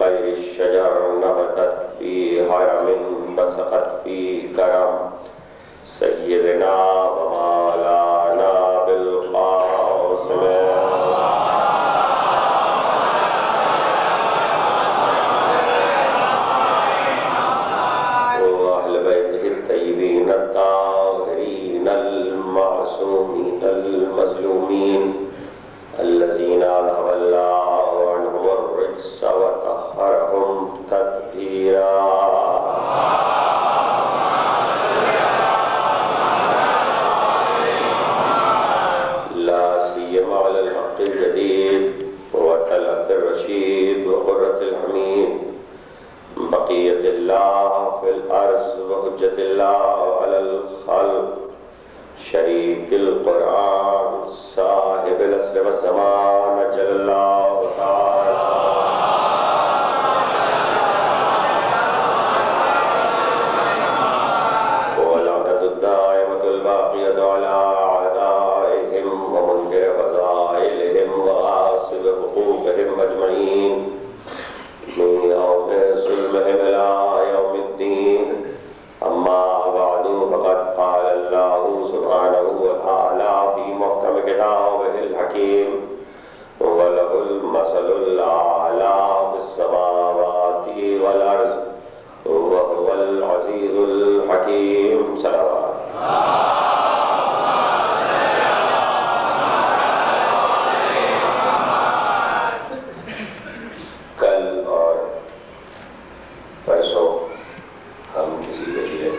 خير الشجر نبتت في هرم بسقت في كرم سيدنا ومولانا بالقاسم وأهل بيته الطيبين الطاهرين المعصومين المظلومين الذين أذهب الله عنهم الرجس وطهرهم تطهيرا لا سيما على الحق الجديد وتلف الرشيد وقرة الحميد بقية الله في الأرض وحجة الله على الخلق شريك القرآن صاحب العصر والزمان أجل الله تعالى ولعنة الدائمة الباقية على أعدائهم ومنكر فضائلهم وغاصب حقوقهم أجمعين من يوم ظلمهم إلى يوم الدين أما بعد فقد قال الله سبحانه وتعالى في محكم كتابه الحكيم وله المثل الأعلى في السماوات والأرض وهو العزيز الحكيم صلوات کل اور پرسوں ہم کسی کے لیے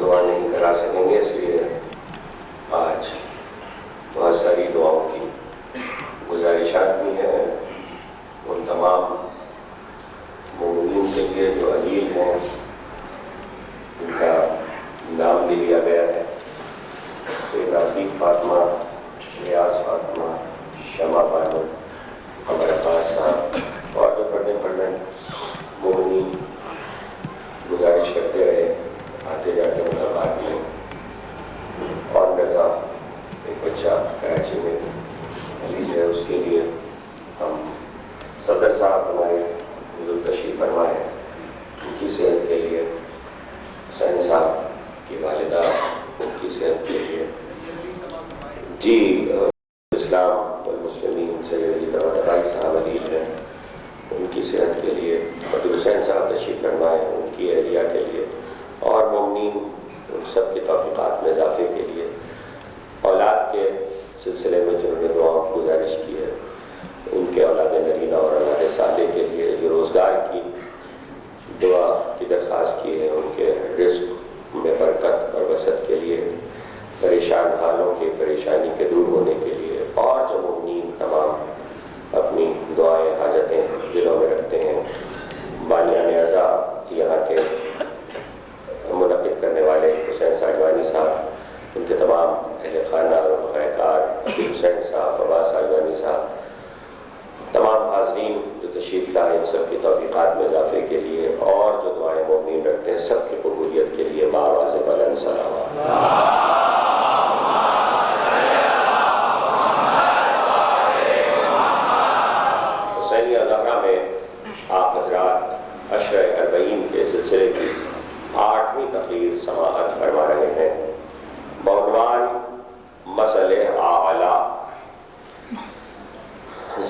دعا نہیں کرا سکیں گے، اس لیے آج بہت ساری دعاؤں کی گزارشات بھی ہیں ان تمام مومنین کے لیے جو اہلیل ہیں، ان کا نام بھی لیا گیا ہے: سید عتیق فاطمہ، ریاض فاطمہ، شمع بانو، قمر عباس صاحب، اور جو پڑھنے مومنین گزارش کرتے رہے آتے جاتے ملاقات میں. اور رضا ایک بچہ کراچی میں علی ہے، اس کے لیے ہم صدر صاحب ہمارے حضور تشریف فرمائے، ان کی صحت کے لیے، حسین صاحب کی والدہ ان کی صحت کے لیے، جی اسلام والمسلمین سید علی طباطبائی صاحب علی ہیں، ان کی صحت کے لیے، اور حسین صاحب تشریف فرمائے ان کی اہلیہ کے لیے، اور مومنین ان سب کی توفیقات میں اضافے کے لیے. اولاد کے سلسلے میں جنہوں نے دعاؤں کی گزارش کی ہے، ان کے اولاد نرینہ اور اولاد صالح کے لیے، جو روزگار کی دعا کی درخواست کی ہے، ان کے رزق میں برکت اور وسعت کے لیے، پریشان حالوں کی پریشانی کے دور ہونے کے لیے، اور جو مومنین تمام اپنی دعائیں حاجتیں دلوں میں رکھتے ہیں. بانیان اعضا یہاں کے منعقد کرنے والے حسین ساجوانی صاحب، ان کے تمام اہل خانہ اور خیرکار، حسین صاحب، عباس ساجوانی صاحب، تمام حاضرین جو تشریف لائے، ان سب کی توفیقات میں اضافے کے لیے، اور جو دعائیں مومنین رکھتے ہیں سب کی قبولیت کے لیے بآواز بلند صلوات. حسینیہ زہرا میں آپ حضرات عشرہ اربعین کے سلسلے کی 8ویں تقریر سماعت فرما رہے ہیں بعنوان مسئلہ اعلیٰ.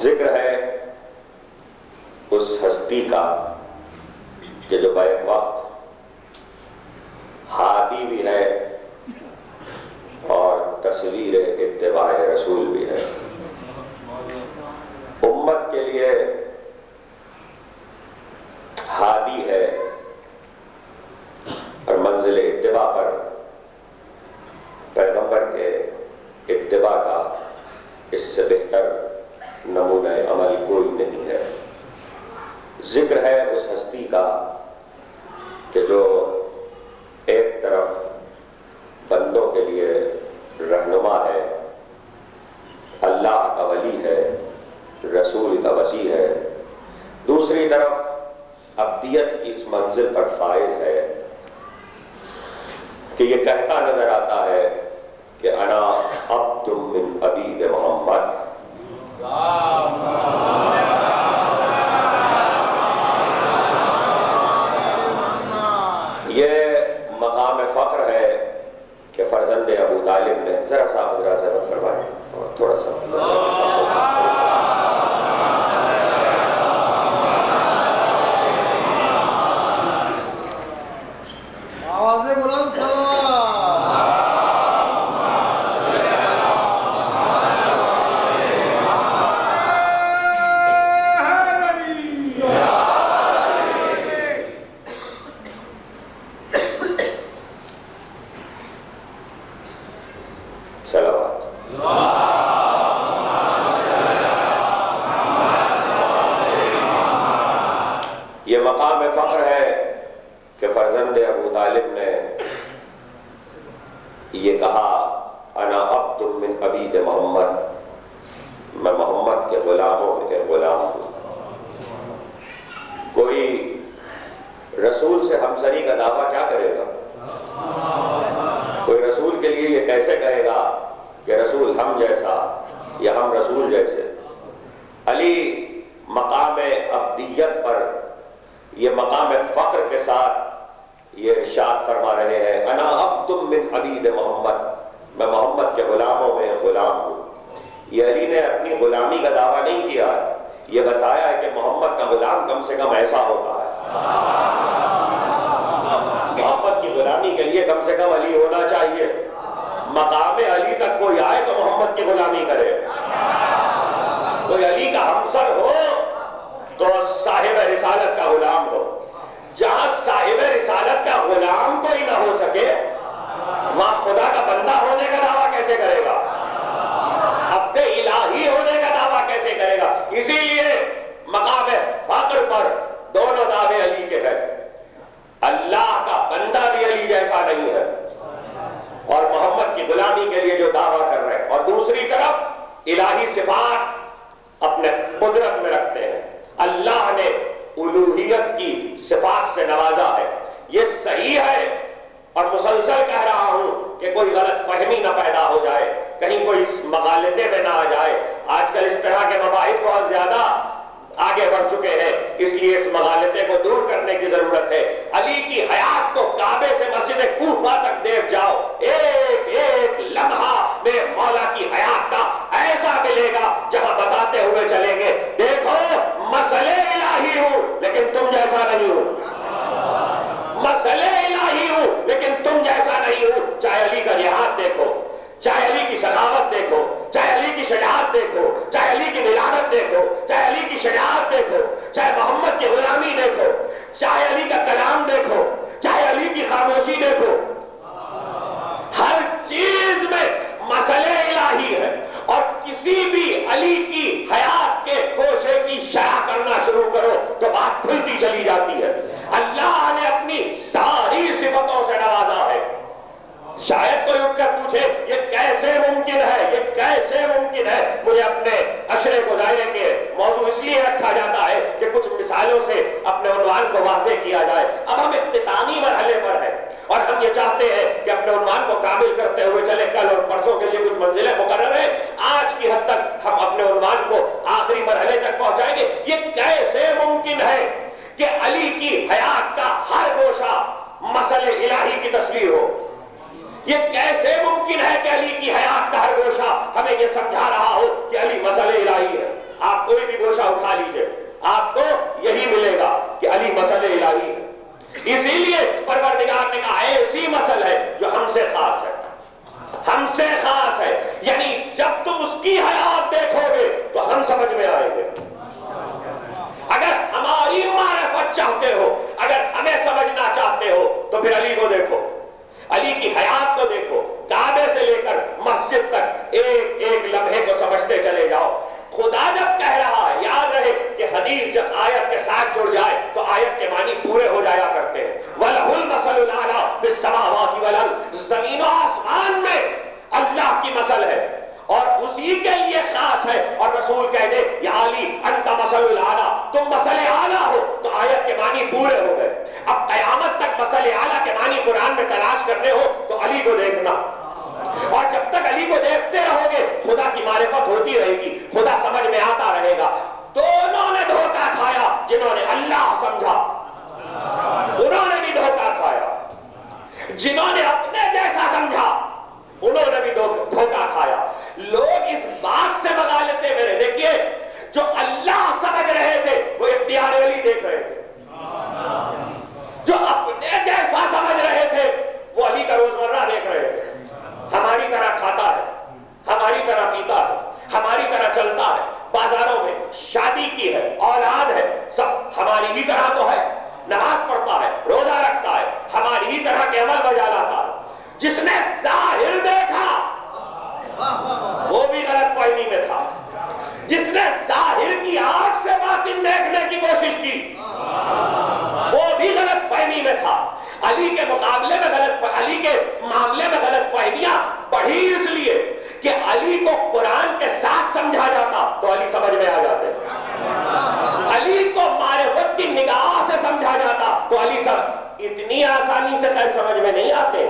ذکر ہے اس ہستی کا کہ جو بیک وقت ہادی بھی ہے اور تصویر اتباع رسول بھی ہے. امت کے لیے ہادی ہے اور منزل اتباع پر پیغمبر کے اتباع کا اس سے بہتر نمونہ عمل کوئی نہیں ہے. ذکر ہے اس ہستی کا کہ جو ایک طرف بندوں کے لیے رہنما ہے، اللہ کا ولی ہے، رسول کا وسیع ہے، دوسری طرف عبدیت کی اس منزل پر فائز ہے کہ یہ کہتا نظر آتا ہے کہ انا عبد من حبیب محمد. مقام فخر ہے کہ فرزند ابو طالب نے یہ کہا انا عبد من عبید محمد، میں محمد کے غلاموں میں ایک غلام ہوں۔ کوئی رسول سے ہمسری کا دعویٰ کیا کرے گا؟ کوئی رسول کے لیے یہ کیسے کہے گا کہ رسول ہم جیسا یا ہم رسول جیسے؟ علی مقام عبدیت پر یہ مقام فقر کے ساتھ یہ ارشاد فرما رہے ہیں انا عبد من عبید محمد، میں محمد کے غلاموں میں غلام ہوں۔ یہ علی نے اپنی غلامی کا دعویٰ نہیں کیا، یہ بتایا ہے کہ محمد کا غلام کم سے کم ایسا ہوتا ہے۔ محمد کی غلامی کے لیے کم سے کم علی ہونا چاہیے۔ مقام علی تک کوئی آئے تو محمد کی غلامی کرے۔ کوئی علی کا ہمسر ہو تو صاحب رسالت کا غلام ہو۔ جہاں صاحب رسالت کا غلام کوئی نہ ہو سکے وہاں خدا کا بندہ ہونے کا دعویٰ کیسے کرے گا؟ عبد الہی ہونے کا دعویٰ کیسے کرے گا؟ اسی لیے مقام فقر پر دونوں دعوے علی کے ہیں۔ اللہ کا بندہ بھی علی جیسا نہیں ہے اور محمد کی غلامی کے لیے جو دعویٰ کر رہے ہیں، اور دوسری طرف الہی صفات اپنے قدرت میں رکھتے ہیں۔ اللہ نے الوہیت کی صفات سے نوازا ہے، یہ صحیح ہے، اور مسلسل کہہ رہا ہوں کہ کوئی غلط فہمی نہ پیدا ہو جائے، کہیں کوئی اس مغالطے میں نہ آ جائے۔ آج کل اس طرح کے مباحث بہت زیادہ آگے بڑھ چکے ہیں، اس لیے اس مغالطے کو دور کرنے کی ضرورت ہے۔ علی کی حیات کو کعبے سے مسجد کوفہ تک دیکھ جاؤ، ایک ایک لمحہ میں مولا کی حیات کا ایسا ملے گا جہاں بتاتے ہوئے چلیں گے دیکھو مسئلے الہی ہوں لیکن تم جیسا نہیں ہوں، مسئلے الہی ہوں لیکن تم جیسا نہیں ہوں۔ چاہے علی کا جہاد دیکھو، چاہے علی کی سخاوت دیکھو، چاہے علی کی شجاعت دیکھو، چاہے علی کی ملادت دیکھو، چاہے علی کی شجاعت دیکھو، چاہے محمد کی غلامی دیکھو، چاہے علی کا کلام دیکھو، چاہے علی کی خاموشی دیکھو، ہر چیز میں مسئلے الہی ہے۔ اور کسی بھی علی کی حیات کے گوشے کی شرح کرنا شروع کرو تو بات کھلتی چلی جاتی ہے۔ اللہ نے اپنی ساری صفتوں سے نوازا ہے۔ شاید کوئی اٹھ کر پوچھے یہ کیسے ممکن ہے، یہ کیسے ممکن ہے؟ مجھے اپنے عشرے مظاہرے کے موضوع اس لیے رکھا جاتا ہے کہ کچھ مثالوں سے اپنے عنوان کو واضح کیا جائے۔ اب ہم اختتامی مرحلے پر ہیں اور ہم یہ چاہتے ہیں کہ اپنے عنوان کو کامل کرتے ہوئے چلے۔ کل اور پرسوں کے لیے کچھ منزلیں مقرر ہیں، آج کی حد تک ہم اپنے عنوان کو آخری مرحلے تک پہنچائیں گے۔ یہ کیسے ممکن ہے کہ علی کی حیات کا ہر گوشہ مسئلے الہی کی تصویر ہو؟ یہ کیسے ممکن ہے کہ علی کی حیات کا ہر گوشہ ہمیں یہ سمجھا رہا ہو کہ علی مسئلے الہی ہے؟ آپ کوئی بھی گوشہ اٹھا لیجئے، آپ کو یہی ملے گا کہ علی مسئلے الہی ہے۔ اسی لیے پروردگار نے کہا ایسی مسئلہ ہے جو ہم سے خاص ہے، ہم سے خاص ہے، یعنی جب تم اس کی حیات دیکھو گے تو ہم سمجھ میں آئیں گے۔ اگر ہماری معرفت چاہتے ہو، اگر ہمیں سمجھنا چاہتے ہو تو پھر علی کو دیکھو، علی کی حیات کو دیکھو، کعبے سے لے کر مسجد تک ایک ایک لمحے کو سمجھتے چلے جاؤ۔ خدا جب کہہ رہا ہے، یاد رہے کہ حدیث جب آیت کے ساتھ جڑ جائے تو آیت کے معنی پورے ہو جایا کرتے ہیں۔ وَلَهُ الْمَثَلُ الْأَعْلَىٰ فِي السَّمَاوَاتِ وَالْأَرْضِ، زمین و آسمان میں اللہ کی مثل ہے اور اسی کے لیے خاص ہے۔ اور رسول کہہ دے یا علی انت مثل الاعلیٰ، تم مثل اعلیٰ ہو، تو آیت کے معنی پورے ہو گئے۔ اب قیامت تک مثل اعلیٰ کے معنی قرآن میں تلاش کرنے ہو تو علی کو دیکھنا، اور جب تک علی کو دیکھتے رہو گے خدا کی معرفت ہوتی رہے گی، خدا سمجھ میں آتا رہے گا۔ دونوں نے دھوکہ کھایا، جنہوں نے اللہ سمجھا انہوں نے بھی دھوکہ کھایا، جنہوں نے اپنے جیسا سمجھا انہوں نے بھی دھوکہ کھایا۔ لوگ اس بات سے مغالطے میں رہے، دیکھیے جو اللہ سمجھ رہے تھے وہ اختیار علی دیکھ رہے تھے، جو اپنے جیسا سمجھ رہے تھے وہ علی کا روزمرہ دیکھ رہے تھے۔ ہماری طرح کھاتا ہے، ہماری طرح پیتا ہے، ہماری طرح چلتا ہے، بازاروں میں شادی کی ہے، اولاد ہے، سب ہماری ہی طرح تو ہے، نماز پڑھتا ہے، روزہ رکھتا ہے، ہماری ہی طرح کے عمل بجا لاتا ہے۔ جس نے ظاہر دیکھا وہ بھی غلط فہمی میں تھا، جس نے ظاہر کی آنکھ سے باطن دیکھنے کی کوشش کی میں تھا. علی کے مقابلے میں علی کے معاملے میں غلط فہمیاں بڑھی اس لیے کہ علی کو قرآن کے ساتھ سمجھا جاتا تو علی سمجھ میں آ جاتے. علی کو معرفت کی نگاہ سے سمجھا جاتا تو علی اتنی آسانی سے خیر سمجھ میں نہیں آتے.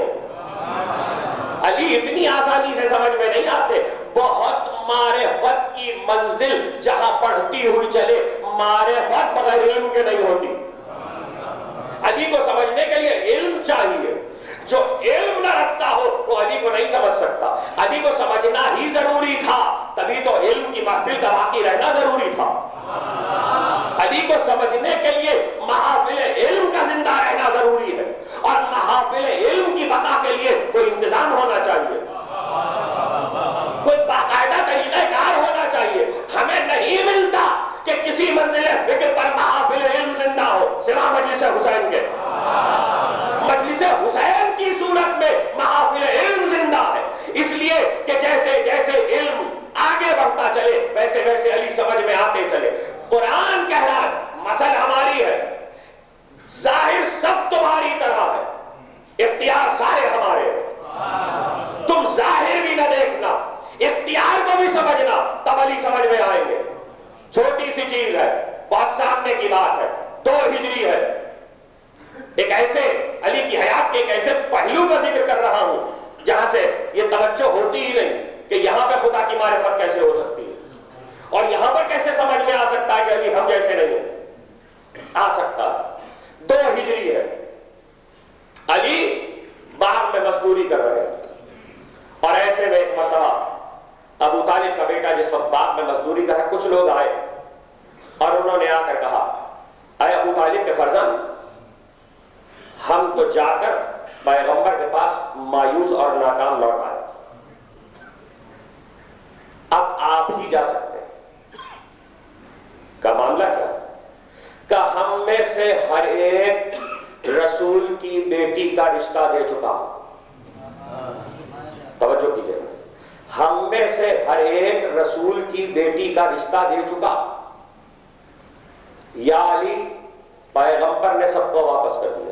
علی اتنی آسانی سے سمجھ میں نہیں آتے. بہت معرفت کی منزل جہاں پڑھتی ہوئی چلے، معرفت بغیر علم کے نہیں ہوتی. علی کو سمجھنے کے لیے علم چاہیے. جو علم نہ رکھتا ہو وہ علی کو نہیں سمجھ سکتا. علی کو سمجھنا ہی ضروری تھا، تبھی تو علم کی محفل کا باقی رہنا ضروری تھا. علی کو سمجھنے کے لیے محافل علم کا زندہ رہنا ضروری ہے، اور محافل علم کی بقا کے لیے کوئی انتظام ہونا چاہیے، کوئی باقاعدہ طریقہ کار ہونا چاہیے. ہمیں نہیں ملتا کہ کسی منزل فکر پر محافل علم زندہ ہو سوا مجلس حسین کے. مجلس حسین کی صورت میں محافل علم زندہ ہے، اس لیے کہ جیسے جیسے علم آگے بڑھتا چلے ویسے ویسے علی سمجھ میں آتے چلے. قرآن کہہ رہا ہے مسل ہماری ہے، ظاہر سب تمہاری طرح ہے، اختیار سارے ہمارے ہیں. تم ظاہر بھی نہ دیکھنا، اختیار کو بھی سمجھنا، تب علی سمجھ میں آئیں گے. چھوٹی سی چیز ہے، بہت سامنے کی بات ہے. 2 ہجری ہے. ایک ایسے علی کی حیات کے ایک ایسے پہلو کا ذکر کر رہا ہوں جہاں سے یہ توجہ ہوتی ہی نہیں کہ یہاں پہ خدا کی معرفت کیسے ہو سکتی ہے، اور یہاں پر کیسے سمجھ میں آ سکتا ہے کہ علی ہم جیسے نہیں آ سکتا. 2 ہجری ہے. علی باغ میں مزدوری کر رہے ہیں، اور ایسے میں ایک مرتبہ ابو طالب کا بیٹا جس وقت باغ میں مزدوری کر رہا، کچھ لوگ آئے اور انہوں نے آ کر کہا اے ابو طالب کے فرزند، ہم تو جا کر پیغمبر کے پاس مایوس اور ناکام لوٹ آئے، اب آپ ہی جا سکتے ہیں. کا معاملہ کیا؟ کہ ہم میں سے ہر ایک رسول کی بیٹی کا رشتہ دے چکا. توجہ کیجیے، ہم میں سے ہر ایک رسول کی بیٹی کا رشتہ دے چکا. یا علی، پیغمبر نے سب کو واپس کر دیا.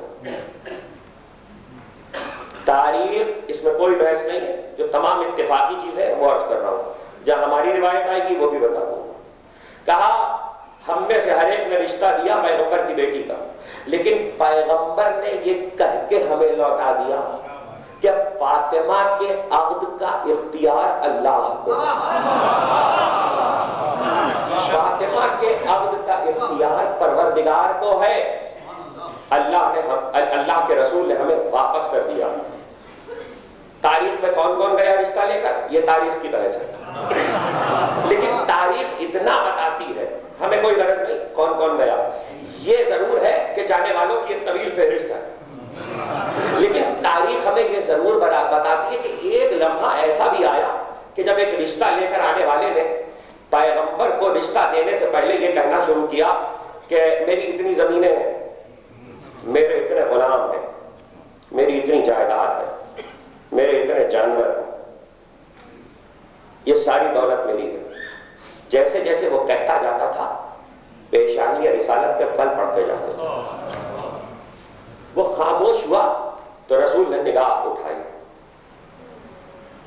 تاریخ اس میں کوئی بحث نہیں ہے، جو تمام اتفاقی چیزیں وہ عرض کر رہا ہوں. جہاں ہماری روایت آئے گی وہ بھی بتا دوں. کہا ہم میں سے ہر ایک نے رشتہ دیا پیغمبر کی بیٹی کا، لیکن پیغمبر نے یہ کہہ کے ہمیں لوٹا دیا کہ فاطمہ کے عقد کا اختیار اللہ کو، فاطمہ کے عقد کا اختیار پروردگار کو ہے. اللہ کے رسول نے ہمیں واپس کر دیا. تاریخ میں کون کون گیا رشتہ لے کر، یہ تاریخ کی بحث ہے، لیکن تاریخ اتنا بتاتی ہے، ہمیں کوئی غرض نہیں کون کون گیا. یہ ضرور ہے کہ جانے والوں کی ایک طویل فہرست ہے، لیکن تاریخ ہمیں یہ ضرور بتاتی ہے کہ ایک لمحہ ایسا بھی آیا کہ جب ایک رشتہ لے کر آنے والے نے پیغمبر کو رشتہ دینے سے پہلے یہ کہنا شروع کیا کہ میری اتنی زمینیں ہیں، میرے اتنے غلام ہیں، میری اتنی جائیداد ہے، میرے اتنے جانور ہیں، یہ ساری دولت میری ہے. جیسے جیسے وہ کہتا جاتا تھا پیشانی رسالت پہ پل پڑتے جاتے تھے. وہ خاموش ہوا تو رسول نے نگاہ اٹھائی.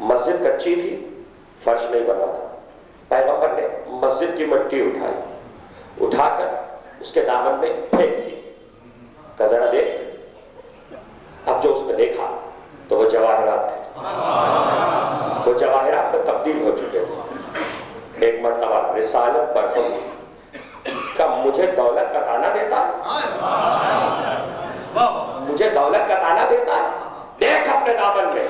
مسجد کچی تھی، فرش نہیں بنا تھا. پیغمبر نے مسجد کی مٹی اٹھائی، اٹھا کر اس کے دامن میں پھینک دی. کہ ذرا دیکھ. اب جو اس نے دیکھا تو وہ جواہرات تھے، وہ جواہرات میں تبدیل ہو چکے تھے. ایک مرتبہ رسالت پر کہ مجھے دولت کا تانا دیتا ہے، مجھے دولت کا تانا دیتا ہے. دیکھ اپنے دامن میں،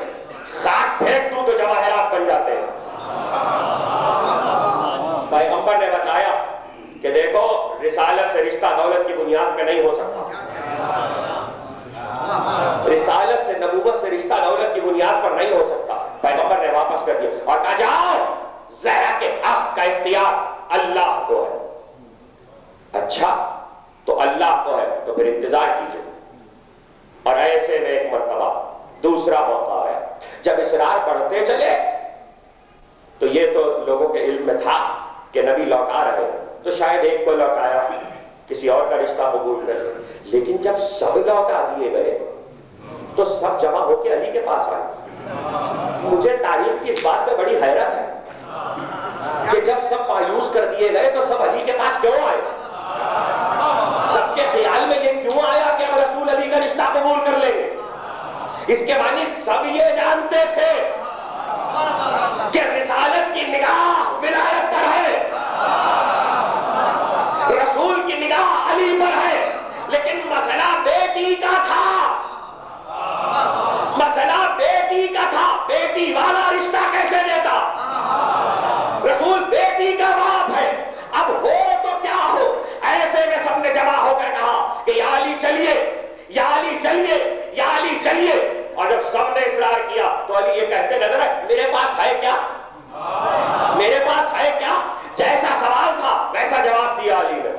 خاک پھینک دوں تو جواہرات بن جاتے ہیں. پیغمبر نے بتایا کہ دیکھو رسالت سے رشتہ دولت کی بنیاد پہ نہیں ہو سکتا، رسالت سے نبوت سے رشتہ دولت کی بنیاد پر نہیں ہو سکتا. پیغمبر نے واپس کر دیا اور کہا جاؤ، زہرا کے حق کا اختیار اللہ کو ہے. اچھا تو اللہ کو ہے تو پھر انتظار کیجئے. اور ایسے میں ایک مرتبہ دوسرا موقع آیا جب اسرار پڑھتے چلے تو یہ تو لوگوں کے علم میں تھا کہ نبی لوٹا رہے ہیں، تو شاید ایک کو لوٹایا کسی اور کا رشتہ قبول کر لیں. لیکن جب سب لوٹا دیے گئے تو سب جمع ہو کے علی کے پاس آئے. مجھے تاریخ کی اس بات پہ بڑی حیرت ہے کہ جب سب مایوس کر دیے گئے تو سب علی کے پاس کیوں آئے؟ سب کے خیال میں یہ کیوں آیا کہ اب رسول علی کا رشتہ قبول کر لیں گے؟ اس کے معنی سب یہ جانتے تھے کہ رسالت کی نگاہ ولایت پر ہے، رسول کی نگاہ علی پر ہے. لیکن مسئلہ بیٹی کا تھا، مسئلہ بیٹی کا تھا. بیٹی والا رشتہ کیسے دیتا؟ رسول بیٹی کا باپ ہے. اب ہو تو کیا ہو، ایسے میں سب نے جمع ہو کر کہا کہ یا علی چلیے، یا علی چلیے، یا علی چلیے. اور جب سب نے اصرار کیا تو علی یہ کہتے نظر ہے میرے پاس ہے کیا، میرے پاس ہے کیا؟ جیسا سوال تھا ویسا جواب دیا علی نے.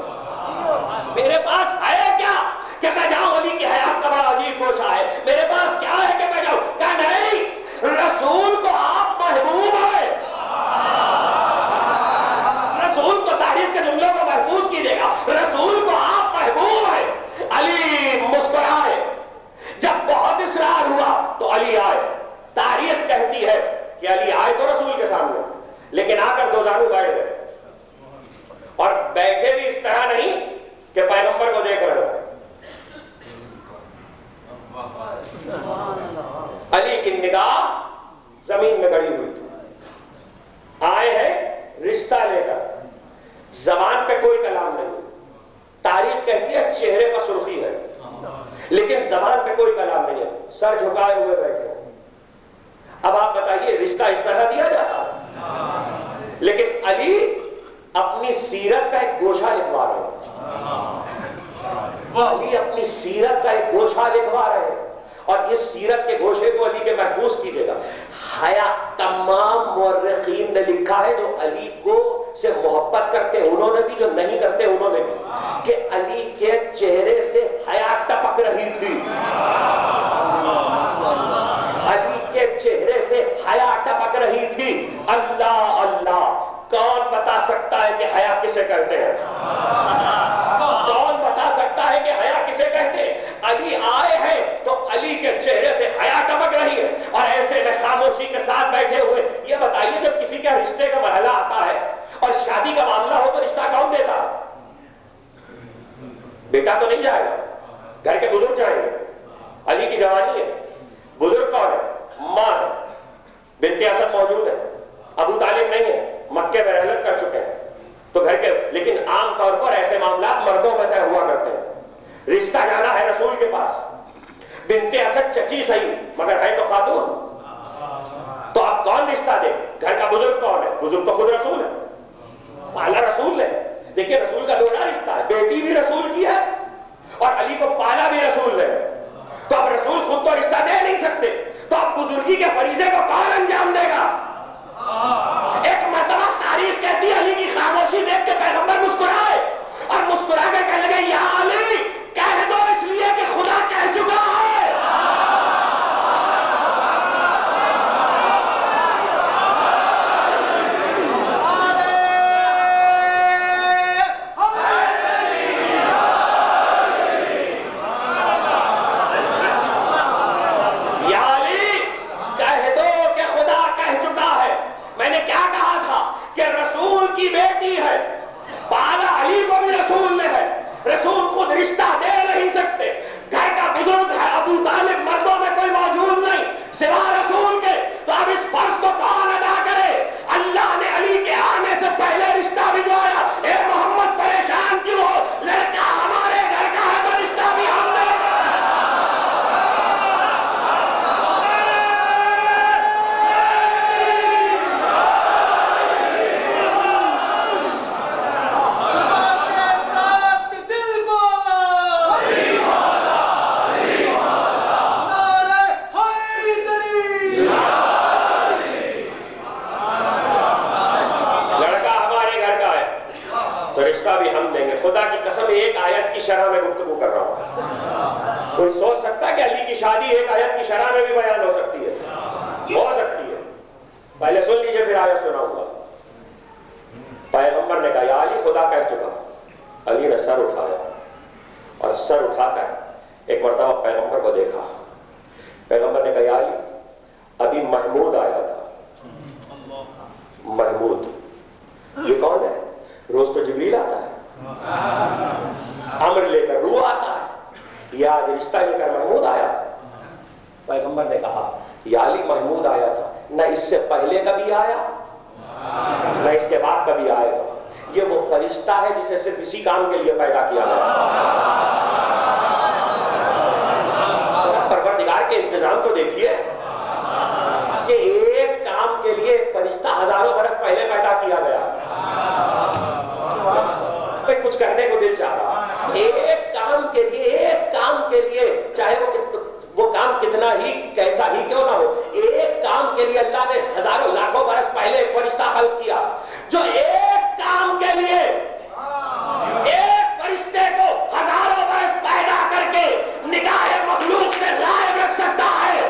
میرے پاس ہے کیا کہ میں جاؤں؟ علی کی حیات کا بڑا عجیب گوشہ ہے. میرے پاس کیا ہے کہ میں جاؤں؟ کہا نہیں، رسول کو آپ محبوب ہے. رسول کو تاریخ کے جملوں کو محفوظ کیجیے گا، رسول کو آپ محبوب ہے. علی مسکرائے. جب بہت اصرار ہوا تو علی آئے. تاریخ کہتی ہے کہ علی آئے تو رسول کے سامنے، لیکن آ کر دو زانو بیٹھ گئے. اور بیٹھے بھی اس طرح نہیں کہ پیغمبر کو دیکھ رہے ہو. علی کی نگاہ زمین میں گڑی ہوئی تھی. آئے ہیں رشتہ لے کر، زبان پہ کوئی کلام نہیں. تاریخ کہتی ہے چہرے پر سرخی ہے لیکن زبان پہ کوئی کلام نہیں ہے. سر جھکائے ہوئے بیٹھے. اب آپ بتائیے رشتہ اس طرح دیا جاتا ہے؟ لیکن علی اپنی سیرت کا ایک گوشہ لکھوا رہے ہیں. علی اپنی سیرت کا ایک گوشہ لکھوا رہے ہیں، اور اس سیرت کے گوشے کو علی کے محفوظ کیجیے گا. تمام مورخین نے لکھا ہے، جو علی کو سے محبت کرتے انہوں نے بھی، جو نہیں کرتے انہوں نے بھی، کہ علی کے چہرے سے حیا ٹپک رہی تھی. علی کے چہرے سے حیا ٹپک رہی تھی. اللہ اللہ، کون بتا سکتا ہے کہ حیا کسے کہتے ہیں؟ کون بتا سکتا ہے کہ حیا کسے کہتے ہیں؟ علی آئے ہیں تو علی کے چہرے سے حیا ٹپک رہی ہے، اور ایسے میں خاموشی کے ساتھ بیٹھے ہوئے. یہ بتائیے جب کسی کا رشتے کا مرحلہ آتا ہے اور شادی کا معاملہ ہو تو رشتہ کون دیتا ہے؟ بیٹا تو نہیں جائے گا، گھر کے بزرگ جائیں گے. علی کی جوانی ہے، بزرگ کون ہے؟ ماں ہے. بنت اسد موجود ہے، ابو طالب نہیں ہے، مکے میں رحلت کر چکے ہیں تو گھر کے. لیکن عام طور پر ایسے معاملات مردوں میں طے ہوا کرتے ہیں. رشتہ جانا ہے رسول کے پاس. بنت اسد چچی صحیح مگر ہے تو خاتون. تو اب کون رشتہ دے؟ گھر کا بزرگ کون ہے؟ بزرگ تو خود رسول ہے، پالا رسول ہے. دیکھیے رسول کا دوہرا رشتہ ہے، بیٹی بھی رسول کی ہے اور علی کو پالا بھی رسول ہے. تو اب رسول خود تو رشتہ دے نہیں سکتے، تو اب بزرگی کے فریضے کو کون انجام دے گا؟ ایک مرتبہ تاریخ کہتی ہے علی کی خاموشی دیکھ کے پیغمبر مسکرائے اور مسکرا کر کہنے لگے یا علی کہہ دو اس لیے کہ خدا کہہ چکا ہے. رسول خود رشتہ دے نہیں سکتے. گھر کا بزرگ ہے، ابو طالب مردوں میں کوئی موجود نہیں سوا رسول کے. تو اب اس فرض کو کون ادا کرے؟ اللہ نے علی کے آنے سے پہلے رشتہ بھجوایا. اے محمد پریشان کیوں ہو؟ لڑکا ہمارے گھر کا ہے تو رشتہ بھی ہم نے. خدا کی قسم ایک آیت کی شرح میں گفتگو کر رہا ہوں. کوئی سوچ سکتا ہے کہ علی کی شادی ایک آیت کی شرح میں بھی بیان ہو سکتی ہے؟ ہو سکتی ہے. پہلے سن لیجئے پھر آیت سناؤں گا. پیغمبر نے کہا یا علی خدا کہہ چکا. علی نے سر اٹھایا اور سر اٹھا کر ایک مرتبہ پیغمبر کو دیکھا. پیغمبر نے کہا یا علی ابھی محمود آیا تھا. محمود یہ کون ہے؟ روز تو جبریل آتا ہے، امر لے کر روح آتا ہے، یہ آج رشتہ لے کر محمود آیا. پیغمبر نے کہا یا علی محمود آیا تھا، نہ اس سے پہلے کبھی آیا نہ اس کے بعد کبھی آئے گا. یہ وہ فرشتہ ہے جسے صرف اسی کام کے لیے پیدا کیا گیا. پروردگار کے انتظام تو دیکھیے کہ ایک کام کے لیے ایک فرشتہ ہزاروں برس پہلے پیدا کیا گیا. کچھ کہنے کو دل چاہ رہا، ایک کام کے لیے چاہے وہ کام کتنا ہی کیسا ہی کیوں نہ ہو، ایک کام کے لیے اللہ نے ہزاروں لاکھوں برس پہلے ایک فرشتہ خلق کیا جو ایک کام کے لیے ایک فرشتے کو ہزاروں برس پیدا کر کے نگاہ مخلوق سے غائب رکھ سکتا ہے.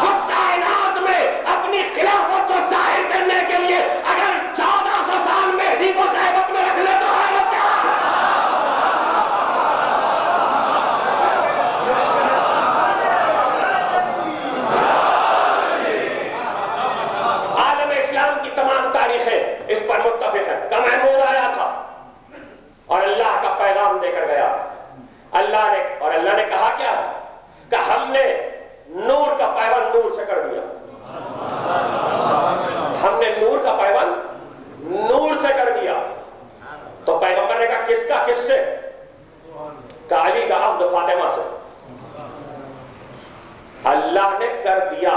وہ کائنات میں اپنی خلافت کو ظاہر کرنے کے لیے اگر 1400 سال مہدی کو غیبت میں رکھ لے تو ہے کیا؟ عالم اسلام کی تمام تاریخیں اس پر متفق ہیں کہ محمود آیا تھا اور اللہ کا پیغام دے کر گیا. اللہ نے کہا کیا کہ ہم نے نور کا پیوند نور سے کر دیا. ہم نے نور کا پیوند نور سے کر دیا. تو پیغمبر نے کہا کس کا؟ کس سے؟ کہ علی کا عہد فاطمہ سے. اللہ نے کر دیا.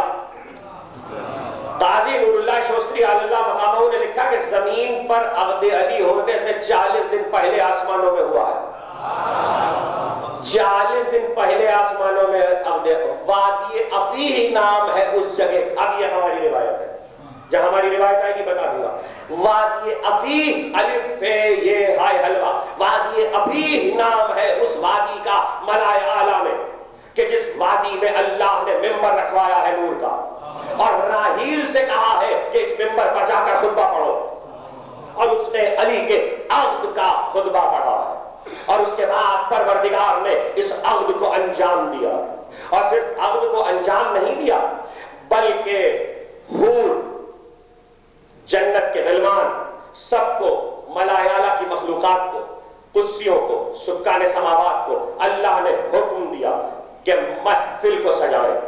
قاضی نور اللہ شوستری اللہ مقامہ نے لکھا کہ زمین پر عقد علی ہونے سے 40 دن پہلے آسمانوں میں ہوا ہے. 40 دن پہلے آسمانوں میں عقد وادی افیہ نام ہے اس جگہ. اب یہ ہماری روایت ہے، جہاں ہماری روایت آئے گی بتا دوں گا. وادی افیہ الف یہ ہائے حلوہ، وادی افیہ نام ہے اس وادی کا ملائے اعلیٰ میں کہ جس وادی میں اللہ نے ممبر رکھوایا ہے نور کا اور راہیل سے کہا ہے کہ اس ممبر پر جا کر خطبہ پڑھو. اور اس نے علی کے عقد کا خطبہ پڑھا ہے اور اس کے بعد پروردگار نے اس عقد کو انجام دیا. اور صرف عقد کو انجام نہیں دیا بلکہ حور، جنت کے غلمان، سب کو، ملائے اعلیٰ کی مخلوقات کو، قدسیوں کو، سکان سماوات کو اللہ نے حکم دیا کہ محفل کو سجائے.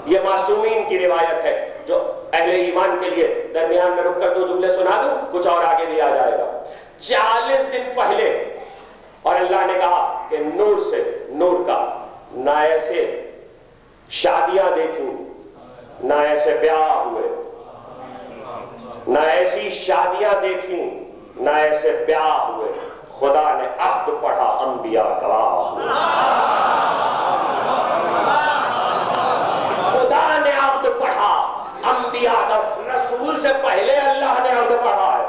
یہ معصومین کی روایت ہے جو اہل ایمان کے لیے درمیان میں رک کر 2 جملے سنا دوں، کچھ اور آگے بھی آ جائے گا. 40 دن پہلے اور اللہ نے کہا کہ نور سے، نور کا نہ ایسے شادیاں دیکھیں نہ ایسے بیاہ ہوئے، نہ ایسی شادیاں دیکھیں نہ ایسے بیاہ ہوئے. خدا نے عہد پڑھا، انبیاء گواہ ہوئے. خدا نے عہد پڑھا، انبیاء کا، رسول سے پہلے اللہ نے عہد پڑھا ہے.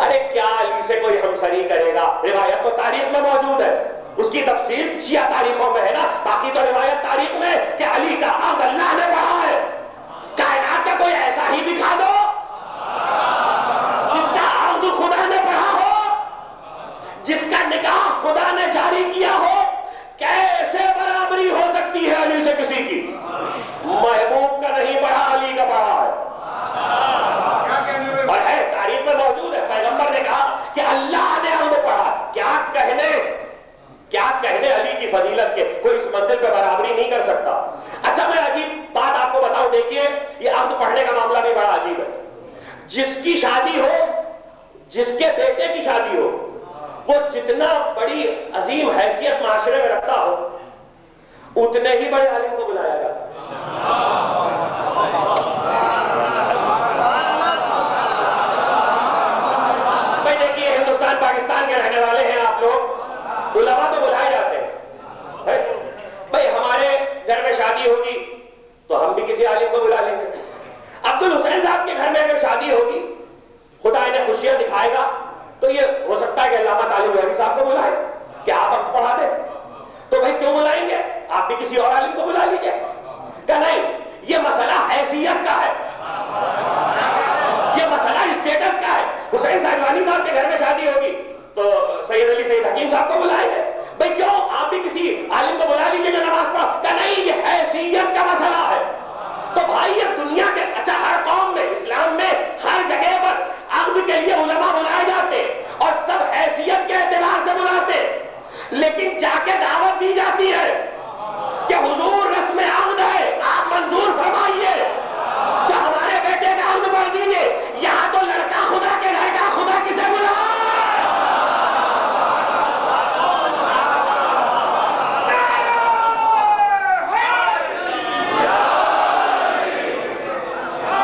ارے کیا علی سے کوئی ہمسری کرے گا؟ روایت تو تاریخ میں موجود ہے، اس کی تفسیر شیعہ تاریخوں میں ہے نا. باقی تو روایت تاریخ میں کہ علی کا عہد اللہ نے پڑھا ہے. کائنات کا کوئی ایسا ہی دکھا دو جس کا عہد خدا نے پڑھا ہو، جس کا نکاح خدا نے جاری کیا ہو. کیسے برابری ہو سکتی ہے علی سے کسی کی؟ محبوب کا نہیں پڑھا، علی کا پڑھا ہے. اور ہے تاریخ میں موجود ہے. پیغمبر نے کہا کہ اللہ نے عہد پڑھا. کیا کہنے علی کی فضیلت کے، کوئی اس منزل پہ برابری نہیں کر سکتا. اچھا میں عجیب بات آپ کو بتاؤں، دیکھیے یہ عہد پڑھنے کا معاملہ بھی بڑا عجیب ہے. جس کی شادی ہو، جس کے بیٹے کی شادی ہو، وہ جتنا بڑی عظیم حیثیت معاشرے میں رکھتا ہو اتنے ہی بڑے عالم کو بلایا جاتا ہے. بھائی دیکھیے ہندوستان پاکستان کے رہنے والے ہیں آپ لوگ، علماء تو بلائے جاتے ہیں. بھائی ہمارے گھر میں شادی ہوگی تو ہم بھی کسی عالم کو بلا لیں گے. عبد الحسین صاحب کے گھر میں اگر شادی ہوگی، خدا انہیں خوشیاں دکھائے گا تو یہ ہو سکتا ہے کہ علامہ طالب جوہری صاحب کو بلائے کہ آپ اب پڑھا دیں. تو بھائی کیوں بلائیں گے؟ آپ بھی کسی اور عالم کو بلا لیجئے. کہ نہیں، یہ مسئلہ حیثیت کا ہے، یہ مسئلہ اسٹیٹس کا ہے. حسین صاحبانی صاحب کے گھر میں شادی ہوگی تو سید علی سید حکیم صاحب کو بلائیں گے؟ بھئی کیوں؟ آپ بھی کسی عالم کو بلا لیجیے جو نماز پڑھا. کہ نہیں، یہ حیثیت کا مسئلہ ہے. تو بھائی یہ دنیا کے، اچھا ہر قوم میں، اسلام میں ہر جگہ پر عقد کے لیے علماء بلائے جاتے اور سب حیثیت کے اعتبار سے بلاتے، لیکن جا کے دعوت دی جاتی ہے کہ حضور رسم عقد ہے، آپ منظور فرمائیے تو ہمارے بیٹے کا عقد پڑھ دیجیے. یہاں تو لڑکا خدا کے گھر کا، خدا کسے بلا؟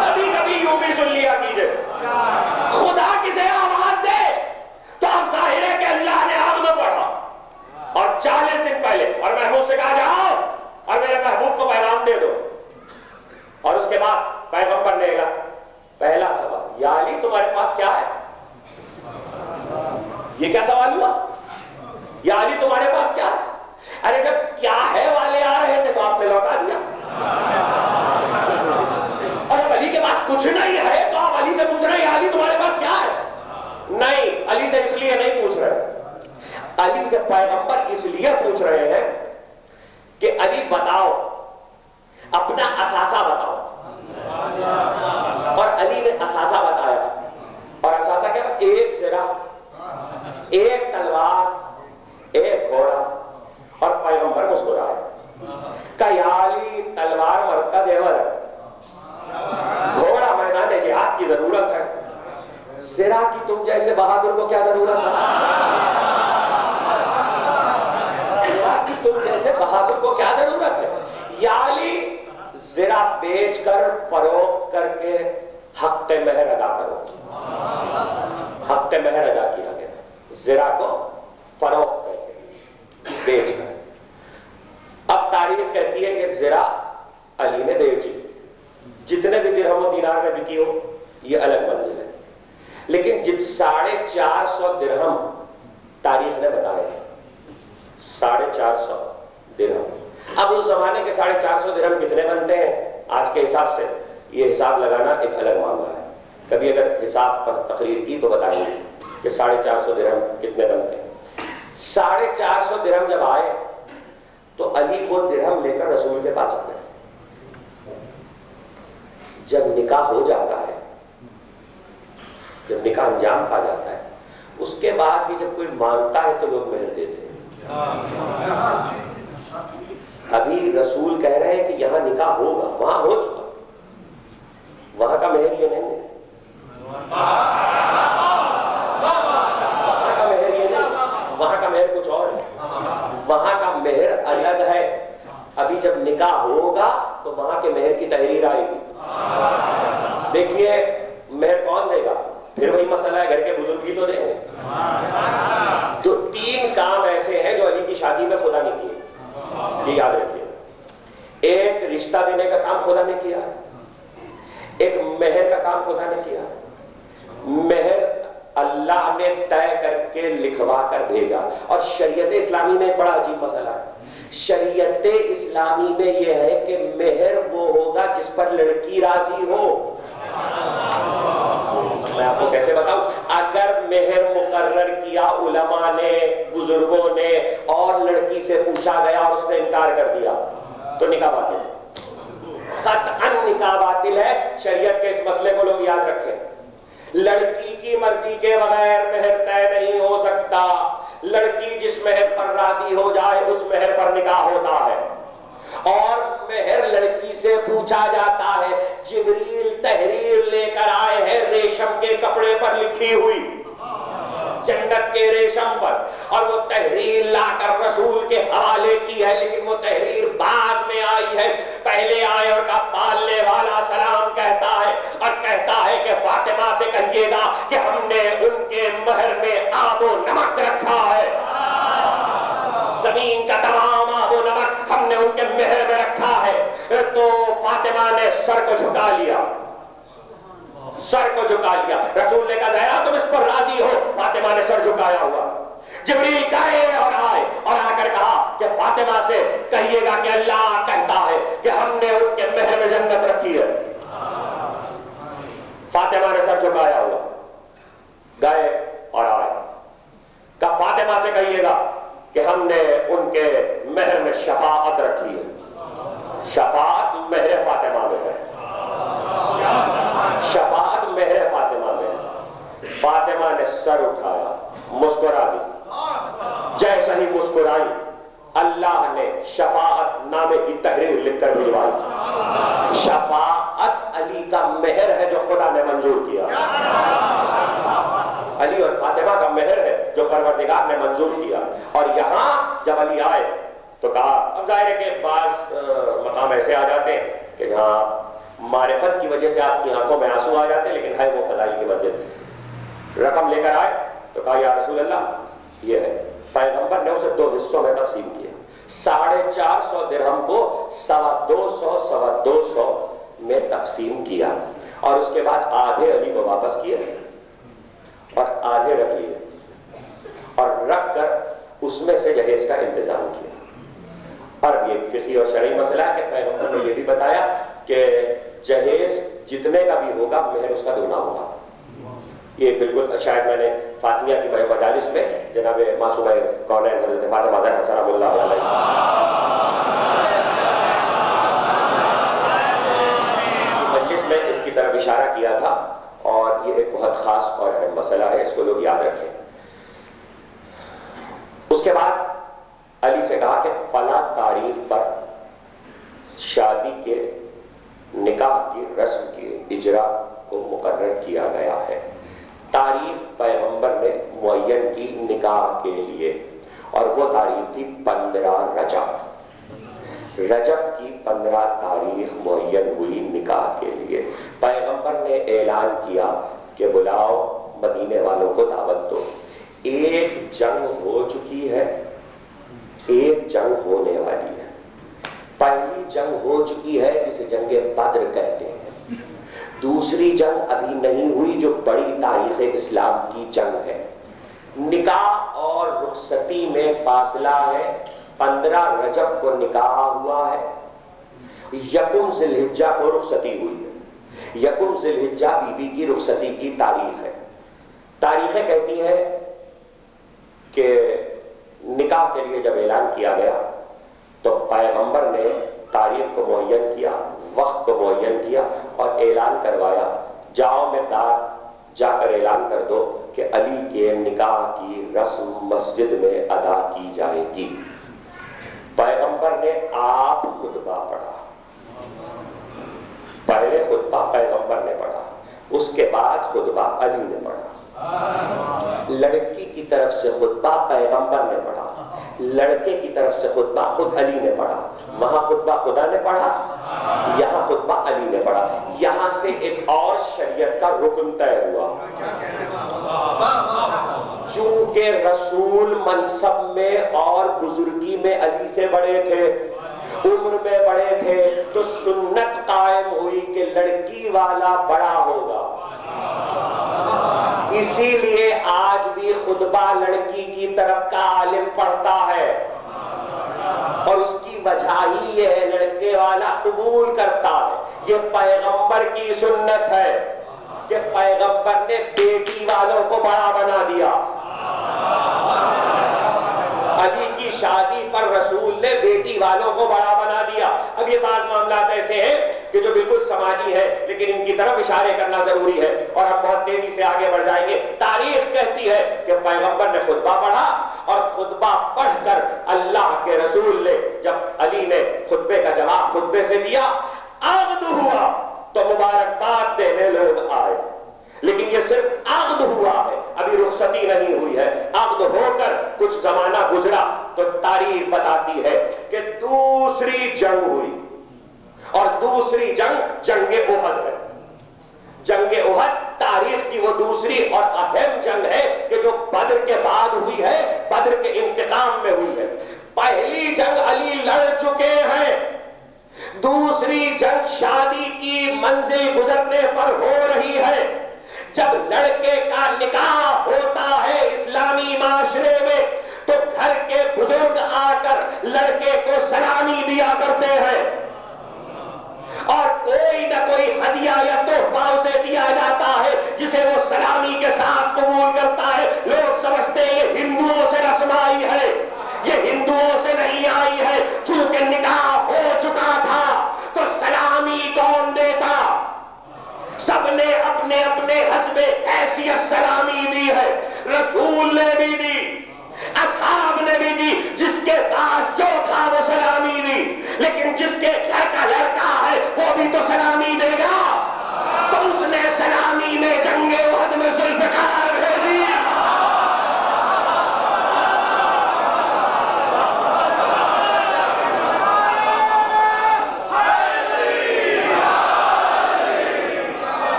کبھی کبھی یوں بھی سن لیا کیجئے، خدا کسے آواز دے تو اب ظاہر ہے کہ اللہ نے عقد پڑھا اور 40 دن پہلے، اور محبوب سے کہا جاؤ اور میرے محبوب کو پیغام دے دو. اور اس کے بعد پیغمبر نے کہا پہلا سوال، یا علی تمہارے پاس کیا ہے؟ یہ کیا سوال ہوا؟ یا علی تمہارے پاس کیا ہے؟ ارے جب کیا ہے والے آ رہے تھے تو آپ نے لوٹا دیا، اور جب علی کے پاس کچھ نہیں ہے تو آپ علی سے پوچھ رہے ہیں یا علی تمہارے پاس کیا ہے؟ نہیں، علی سے اس لیے نہیں پوچھ رہے. علی سے پیغمبر اس لیے پوچھ رہے ہیں کہ علی بتاؤ، اپنا اثاثہ بتاؤ. اور علی نے اثاثہ بتایا، اور اثاثہ کیا؟ ایک زرہ، ایک تلوار، ایک گھوڑا. اور پیغمبر مسکرائے کہ یا علی تلوار مرد کا زیور ہے، گھوڑا میدان جہاد کی ضرورت ہے، زرہ کی تم جیسے بہادر کو کیا ضرورت ہے؟ زرہ کی تم جیسے بہادر کو کیا ضرورت ہے؟ یا علی زرہ بیچ کر فروخت کر کے حق مہر ادا کرو. حق مہر ادا کیا گیا، زرہ کو فروخت کر کے، بیچ کر. اب تاریخ کہتی ہے کہ زرہ علی نے بیچی، جتنے بھی درہم و دینار میں بکی ہو یہ الگ منزل ہے. لیکن 450 درہم تاریخ نے بتایا، 450 درہم. اب اس زمانے کے 450 درہم کتنے بنتے ہیں آج کے حساب سے، یہ حساب لگانا ایک الگ معاملہ ہے. کبھی اگر حساب پر تقریر کی تو بتائیں گے کہ 450 درہم کتنے بنتے ہیں. 450 درہم جب آئے تو علی وہ درہم لے کر رسول کے پاس آتے ہیں. جب نکاح ہو جاتا ہے، جب نکاح انجام پا جاتا ہے، اس کے بعد بھی جب کوئی مانگتا ہے تو لوگ مہر دیتے ہیں. ابھی رسول کہہ رہے ہیں کہ یہاں نکاح ہوگا، وہاں ہو چکا، وہاں کا مہر یہ نہیں ہے، وہاں کا مہر یہ نہیں، وہاں کا مہر کچھ اور ہے، وہاں کا مہر الگ ہے. ابھی جب نکاح ہوگا تو وہاں کے مہر کی تحریر آئے گی. دیکھیے مہر کون دے گا؟ پھر وہی مسئلہ ہے، گھر کے بزرگ ہی تو دیں گے. تو 3 کام ایسے ہیں جو علی کی شادی میں خدا نے کیے، یہ یاد رکھیے. ایک رشتہ دینے کا کام خدا نے کیا، ایک مہر کا کام خدا نے کیا. مہر اللہ نے طے کر کے لکھوا کر بھیجا. اور شریعت اسلامی میں ایک بڑا عجیب مسئلہ ہے. شریعت اسلامی میں یہ ہے کہ مہر وہ ہوگا جس پر لڑکی راضی ہو. میں آپ کو کیسے بتاؤں؟ اگر مہر مقرر کیا علماء نے، بزرگوں نے، اور لڑکی سے پوچھا گیا اور اس نے انکار کر دیا تو نکاح باطل ہے، قطعاً نکاح باطل ہے. شریعت کے اس مسئلے کو لوگ یاد رکھیں. لڑکی کی مرضی کے بغیر مہر طے نہیں ہو سکتا. لڑکی جس مہر پر راضی ہو جائے اس مہر پر نکاح ہوتا ہے. اور مہر لڑکی سے پوچھا جاتا ہے. جبریل تحریر لے کر آئے ہیں ریشم کے کپڑے پر لکھی ہوئی، جنت کے ریشم پر، اور وہ تحریر لا کر رسول کے حوالے کی ہے. لیکن وہ تحریر بعد میں آئی ہے. پہلے آئے اور کا پالنے والا سلام کہتا ہے اور کہتا ہے کہ فاطمہ سے کہیے گا کہ ہم نے ان کے مہر میں آب و نمک رکھا ہے. زمین کا تمام آب و نمک ہم نے ان کے مہر میں رکھا ہے. تو فاطمہ نے سر کو جھکا لیا، سر کو جھکا لیا. رسول نے کہا زہرا تم اس پر راضی ہو؟ فاطمہ نے سر جھکایا ہوا. جبریل گئے اور آئے اور آ کر کہا کہ فاطمہ سے کہیے گا کہ اللہ کہتا ہے کہ ہم نے ان کے مہر میں جنت رکھی ہے. فاطمہ نے سر جھکایا ہوا. گئے اور آئے. کہا فاطمہ فاطمہ سے کہیے گا کہ ہم نے ان کے مہر میں شفاعت رکھی ہے. شفاعت مہر فاطمہ میں ہے. شفاعت مہر فاطمہ میں ہے. فاطمہ نے سر اٹھایا, مسکرا دی. جیسا ہی مسکرائی, اللہ نے شفاعت نامے کی تحریر لکھ کر بھجوائی. شفاعت علی کا مہر ہے جو خدا نے منظور کیا. علی اور فاطمہ کا مہر ہے جو پروردگار نے منظور کیا. اور یہاں جب علی آئے تو کہا, اب ظاہر ہے کہ بعض مقام ایسے آ جاتے ہیں کہ جہاں معرفت کی وجہ سے آپ کی آنکھوں میں آنسو آ جاتے ہیں, لیکن ہے وہ فضائی کی مسجد. رقم لے کر آئے تو کہا یا رسول اللہ یہ ہے. پیغمبر نے اسے 2 حصوں میں تقسیم کیا. 450 درہم کو 250 میں تقسیم کیا, اور اس کے بعد آدھے علی کو واپس کیے اور آدھے رکھ لیے, اور رکھ کر اس میں سے جہیز کا انتظام کیا. اور یہ فقہی اور شرعی مسئلہ ہے کہ پیغمبر نے یہ بھی بتایا کہ جہیز جتنے کا بھی ہوگا مہر اس کا دونا ہوگا. یہ بالکل شاید میں نے فاطمیہ کی مجالس میں جناب معصومہ کونین حضرت فاطمہ زہرا سلام اللہ علیہ کی مجلس میں اس کی طرف اشارہ کیا تھا, اور یہ ایک بہت خاص اور اہم مسئلہ ہے, اس کو لوگ یاد رکھیں. اس کے بعد علی سے کہا کہ فلاں تاریخ پر شادی کے نکاح کی رسم کے اجرا کو مقرر کیا گیا ہے. تاریخ پیغمبر نے معین کی نکاح کے لیے, اور وہ تاریخ تھی 15 رجب. رجب کی 15 تاریخ معین ہوئی نکاح کے لیے. پیغمبر نے اعلان کیا کہ بلاؤ مدینے والوں کو دعوت دو. ایک جنگ ہو چکی ہے, ایک جنگ ہونے والی ہے. پہلی جنگ ہو چکی ہے جسے جنگ بدر کہتے ہیں. دوسری جنگ ابھی نہیں ہوئی جو بڑی تاریخ اسلام کی جنگ ہے. نکاح اور رخصتی میں فاصلہ ہے. 15 رجب کو نکاح ہوا ہے, 1 ذی الحجہ کو رخصتی ہوئی ہے. 1 ذی الحجہ بی بی کی رخصتی کی تاریخ ہے. تاریخیں کہتی ہیں کہ نکاح کے لیے جب اعلان کیا گیا تو پیغمبر نے تاریخ کو معین کیا, وقت کو معین کیا, اور اعلان کروایا جاؤ میں دار جا کر اعلان کر دو کہ علی کے نکاح کی رسم مسجد میں ادا کی جائے گی. پیغمبر نے آپ خطبہ پڑھا. پہلے خطبہ پیغمبر نے پڑھا, اس کے بعد خطبہ علی نے پڑھا. لڑکی کی طرف سے خطبہ پیغمبر نے پڑھا, لڑکے کی طرف سے خطبہ خود علی نے پڑھا. وہاں خطبہ خدا نے پڑھا, یہاں خطبہ علی نے پڑھا. یہاں سے ایک اور شریعت کا رکن طے ہوا. چونکہ رسول منصب میں اور بزرگی میں علی سے بڑے تھے, عمر میں بڑے تھے, تو سنت قائم ہوئی کہ لڑکی والا بڑا ہوگا. اسی لیے آج بھی خطبہ لڑکی کی طرف کا عالم پڑھتا ہے, اور اس کی وجہ ہی یہ ہے لڑکے والا قبول کرتا ہے. یہ پیغمبر کی سنت ہے کہ پیغمبر نے بیٹی والوں کو بڑا بنا دیا. علی کی شادی پر رسول نے بیٹی والوں کو بڑا بنا دیا. اب یہ بعض معاملات ایسے ہیں کہ جو بالکل سماجی ہے, لیکن ان کی طرف اشارے کرنا ضروری ہے, اور ہم بہت تیزی سے آگے بڑھ جائیں گے. تاریخ کہتی ہے کہ پیغمبر نے خطبہ پڑھا, اور خطبہ پڑھ کر اللہ کے رسول نے جب علی نے خطبے کا جواب خطبے سے دیا, عقد ہوا تو مبارکباد دینے لوگ آئے. لیکن یہ صرف عقد ہوا ہے, ابھی رخصتی نہیں ہوئی ہے. عقد ہو کر کچھ زمانہ گزرا تو تاریخ بتاتی ہے کہ دوسری جنگ ہوئی, اور دوسری جنگ جنگ احد ہے. جنگ احد تاریخ کی وہ دوسری اور اہم جنگ ہے کہ جو بدر کے بعد ہوئی ہے, بدر کے انتقام میں ہوئی ہے. پہلی جنگ علی لڑ چکے ہیں, دوسری جنگ شادی کی منزل گزرنے پر ہو رہی ہے. جب لڑکے کا نکاح ہوتا ہے اسلامی معاشرے میں تو گھر کے بزرگ آ کر لڑکے کو سلامی دیا کرتے ہیں, اور کوئی نہ کوئی ہدیہ یا تحفہ اسے دیا جاتا ہے جسے وہ سلامی کے ساتھ قبول کرتا ہے. لوگ سمجھتے ہیں یہ ہندوؤں سے رسم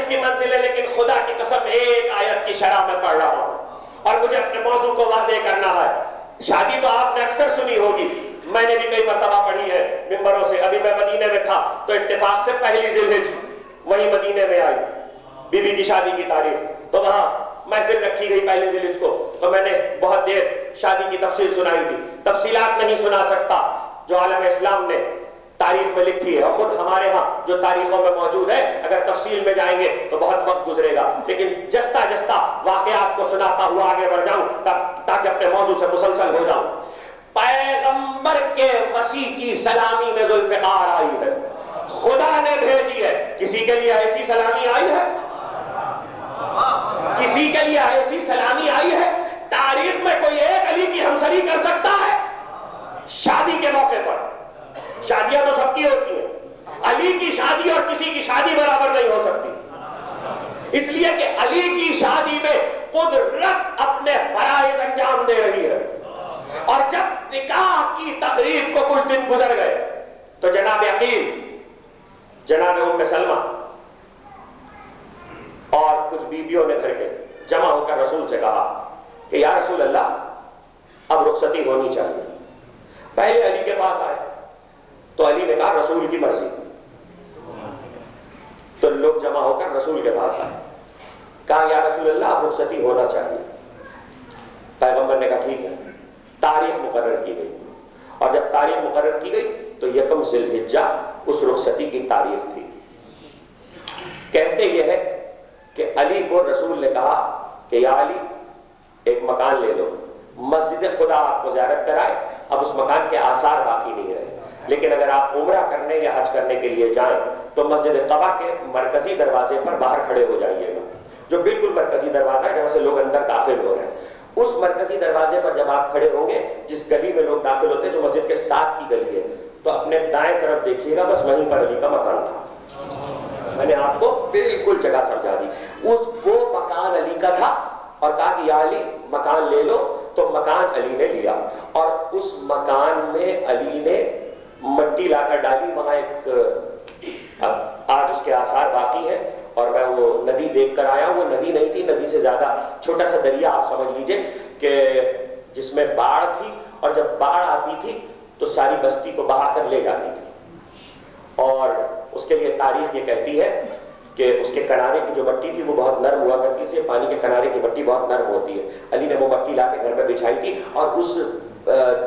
کی منزل ہے، لیکن خدا کی قسم ایک آیت کی شرح میں پڑھ رہا ہوں اور مجھے اپنے موضوع کو واضح کرنا ہے۔ شادی تو آپ نے اکثر سنی ہوگی، میں نے بھی کئی مرتبہ پڑھی ہے ممبروں سے۔ ابھی میں مدینے میں تھا تو اتفاق سے پہلی ذی الحجہ وہی مدینے میں آئی، بی بی کی شادی کی تاریخ، تو وہاں محفل رکھی گئی پہلی ذی الحجہ کو، تو میں نے بہت دیر شادی کی تفصیل سنائی تھی۔ تفصیلات نہیں سنا سکتا جو عالم اسلام نے تاریخ میں لکھی ہے، اور خود ہمارے ہاں جو تاریخوں میں موجود ہے، اگر تفصیل میں جائیں گے تو بہت وقت گزرے گا، لیکن جستا جستا واقعات کو سناتا ہوا آگے بڑھ جاؤں تاکہ اپنے موضوع سے مسلسل ہو جاؤں۔ پیغمبر کے وسیع کی سلامی میں ذوالفقار آئی ہے، خدا نے بھیجی ہے۔ کسی کے لیے ایسی سلامی آئی ہے؟ کسی کے لیے ایسی سلامی آئی ہے؟ تاریخ میں کوئی ایک علی کی ہمسری کر سکتا ہے؟ شادی کے موقع پر، شادیاں تو سب کی ہوتی ہیں، علی کی شادی اور کسی کی شادی برابر نہیں ہو سکتی، اس لیے کہ علی کی شادی میں قدرت اپنے فرائض انجام دے رہی ہے۔ اور جب نکاح کی تقریب کو کچھ دن گزر گئے تو جناب عقیل، جناب ام سلمہ اور کچھ بیویوں نے گھر کے جمع ہو کر رسول سے کہا کہ یا رسول اللہ اب رخصتی ہونی چاہیے۔ پہلے علی کے پاس آئے تو علی نے کہا رسول کی مرضی، تو لوگ جمع ہو کر رسول کے پاس آئے، کہا یا رسول اللہ اب رخصتی ہونا چاہیے۔ پیغمبر نے کہا ٹھیک ہے، تاریخ مقرر کی گئی، اور جب تاریخ مقرر کی گئی تو یکم ذی الحجہ اس رخصتی کی تاریخ تھی۔ کہتے یہ ہے کہ علی کو رسول نے کہا کہ یا علی ایک مکان لے لو، مسجد خدا آپ کو زیارت کرائے، اب اس مکان کے آثار باقی نہیں رہے، لیکن اگر آپ عمرہ کرنے یا حج کرنے کے لیے جائیں تو مسجد قباء کے مرکزی دروازے پر باہر کھڑے ہو جائیے گا، جو بالکل مرکزی دروازہ ہے جہاں سے لوگ اندر داخل ہو رہے ہیں۔ اس مرکزی دروازے پر جب آپ کھڑے ہوں گے، جس گلی میں لوگ داخل ہوتے ہیں جو مسجد کے ساتھ کی گلی ہے، تو اپنے دائیں طرف دیکھیے گا، بس وہیں پر علی کا مکان تھا۔ میں نے آپ کو بالکل جگہ سمجھا دی، وہ مکان علی کا تھا، اور کہا کہ یا علی مکان لے لو، تو مکان علی نے لیا، اور اس مکان میں علی نے مٹی لا کر ڈالی، وہاں ایک اب آج اس کے آثار باقی ہیں، اور میں وہ ندی دیکھ کر آیا ہوں، وہ ندی نہیں تھی، ندی سے زیادہ چھوٹا سا دریا آپ سمجھ لیجئے کہ جس میں باڑھ تھی، اور جب باڑھ آتی تھی تو ساری بستی کو بہا کر لے جاتی تھی، اور اس کے لیے تاریخ یہ کہتی ہے کہ اس کے کنارے کی جو مٹی تھی وہ بہت نرم ہوا کرتی تھی، پانی کے کنارے کی مٹی بہت نرم ہوتی ہے۔ علی نے وہ مٹی لا کے گھر میں بچھائی تھی، اور اس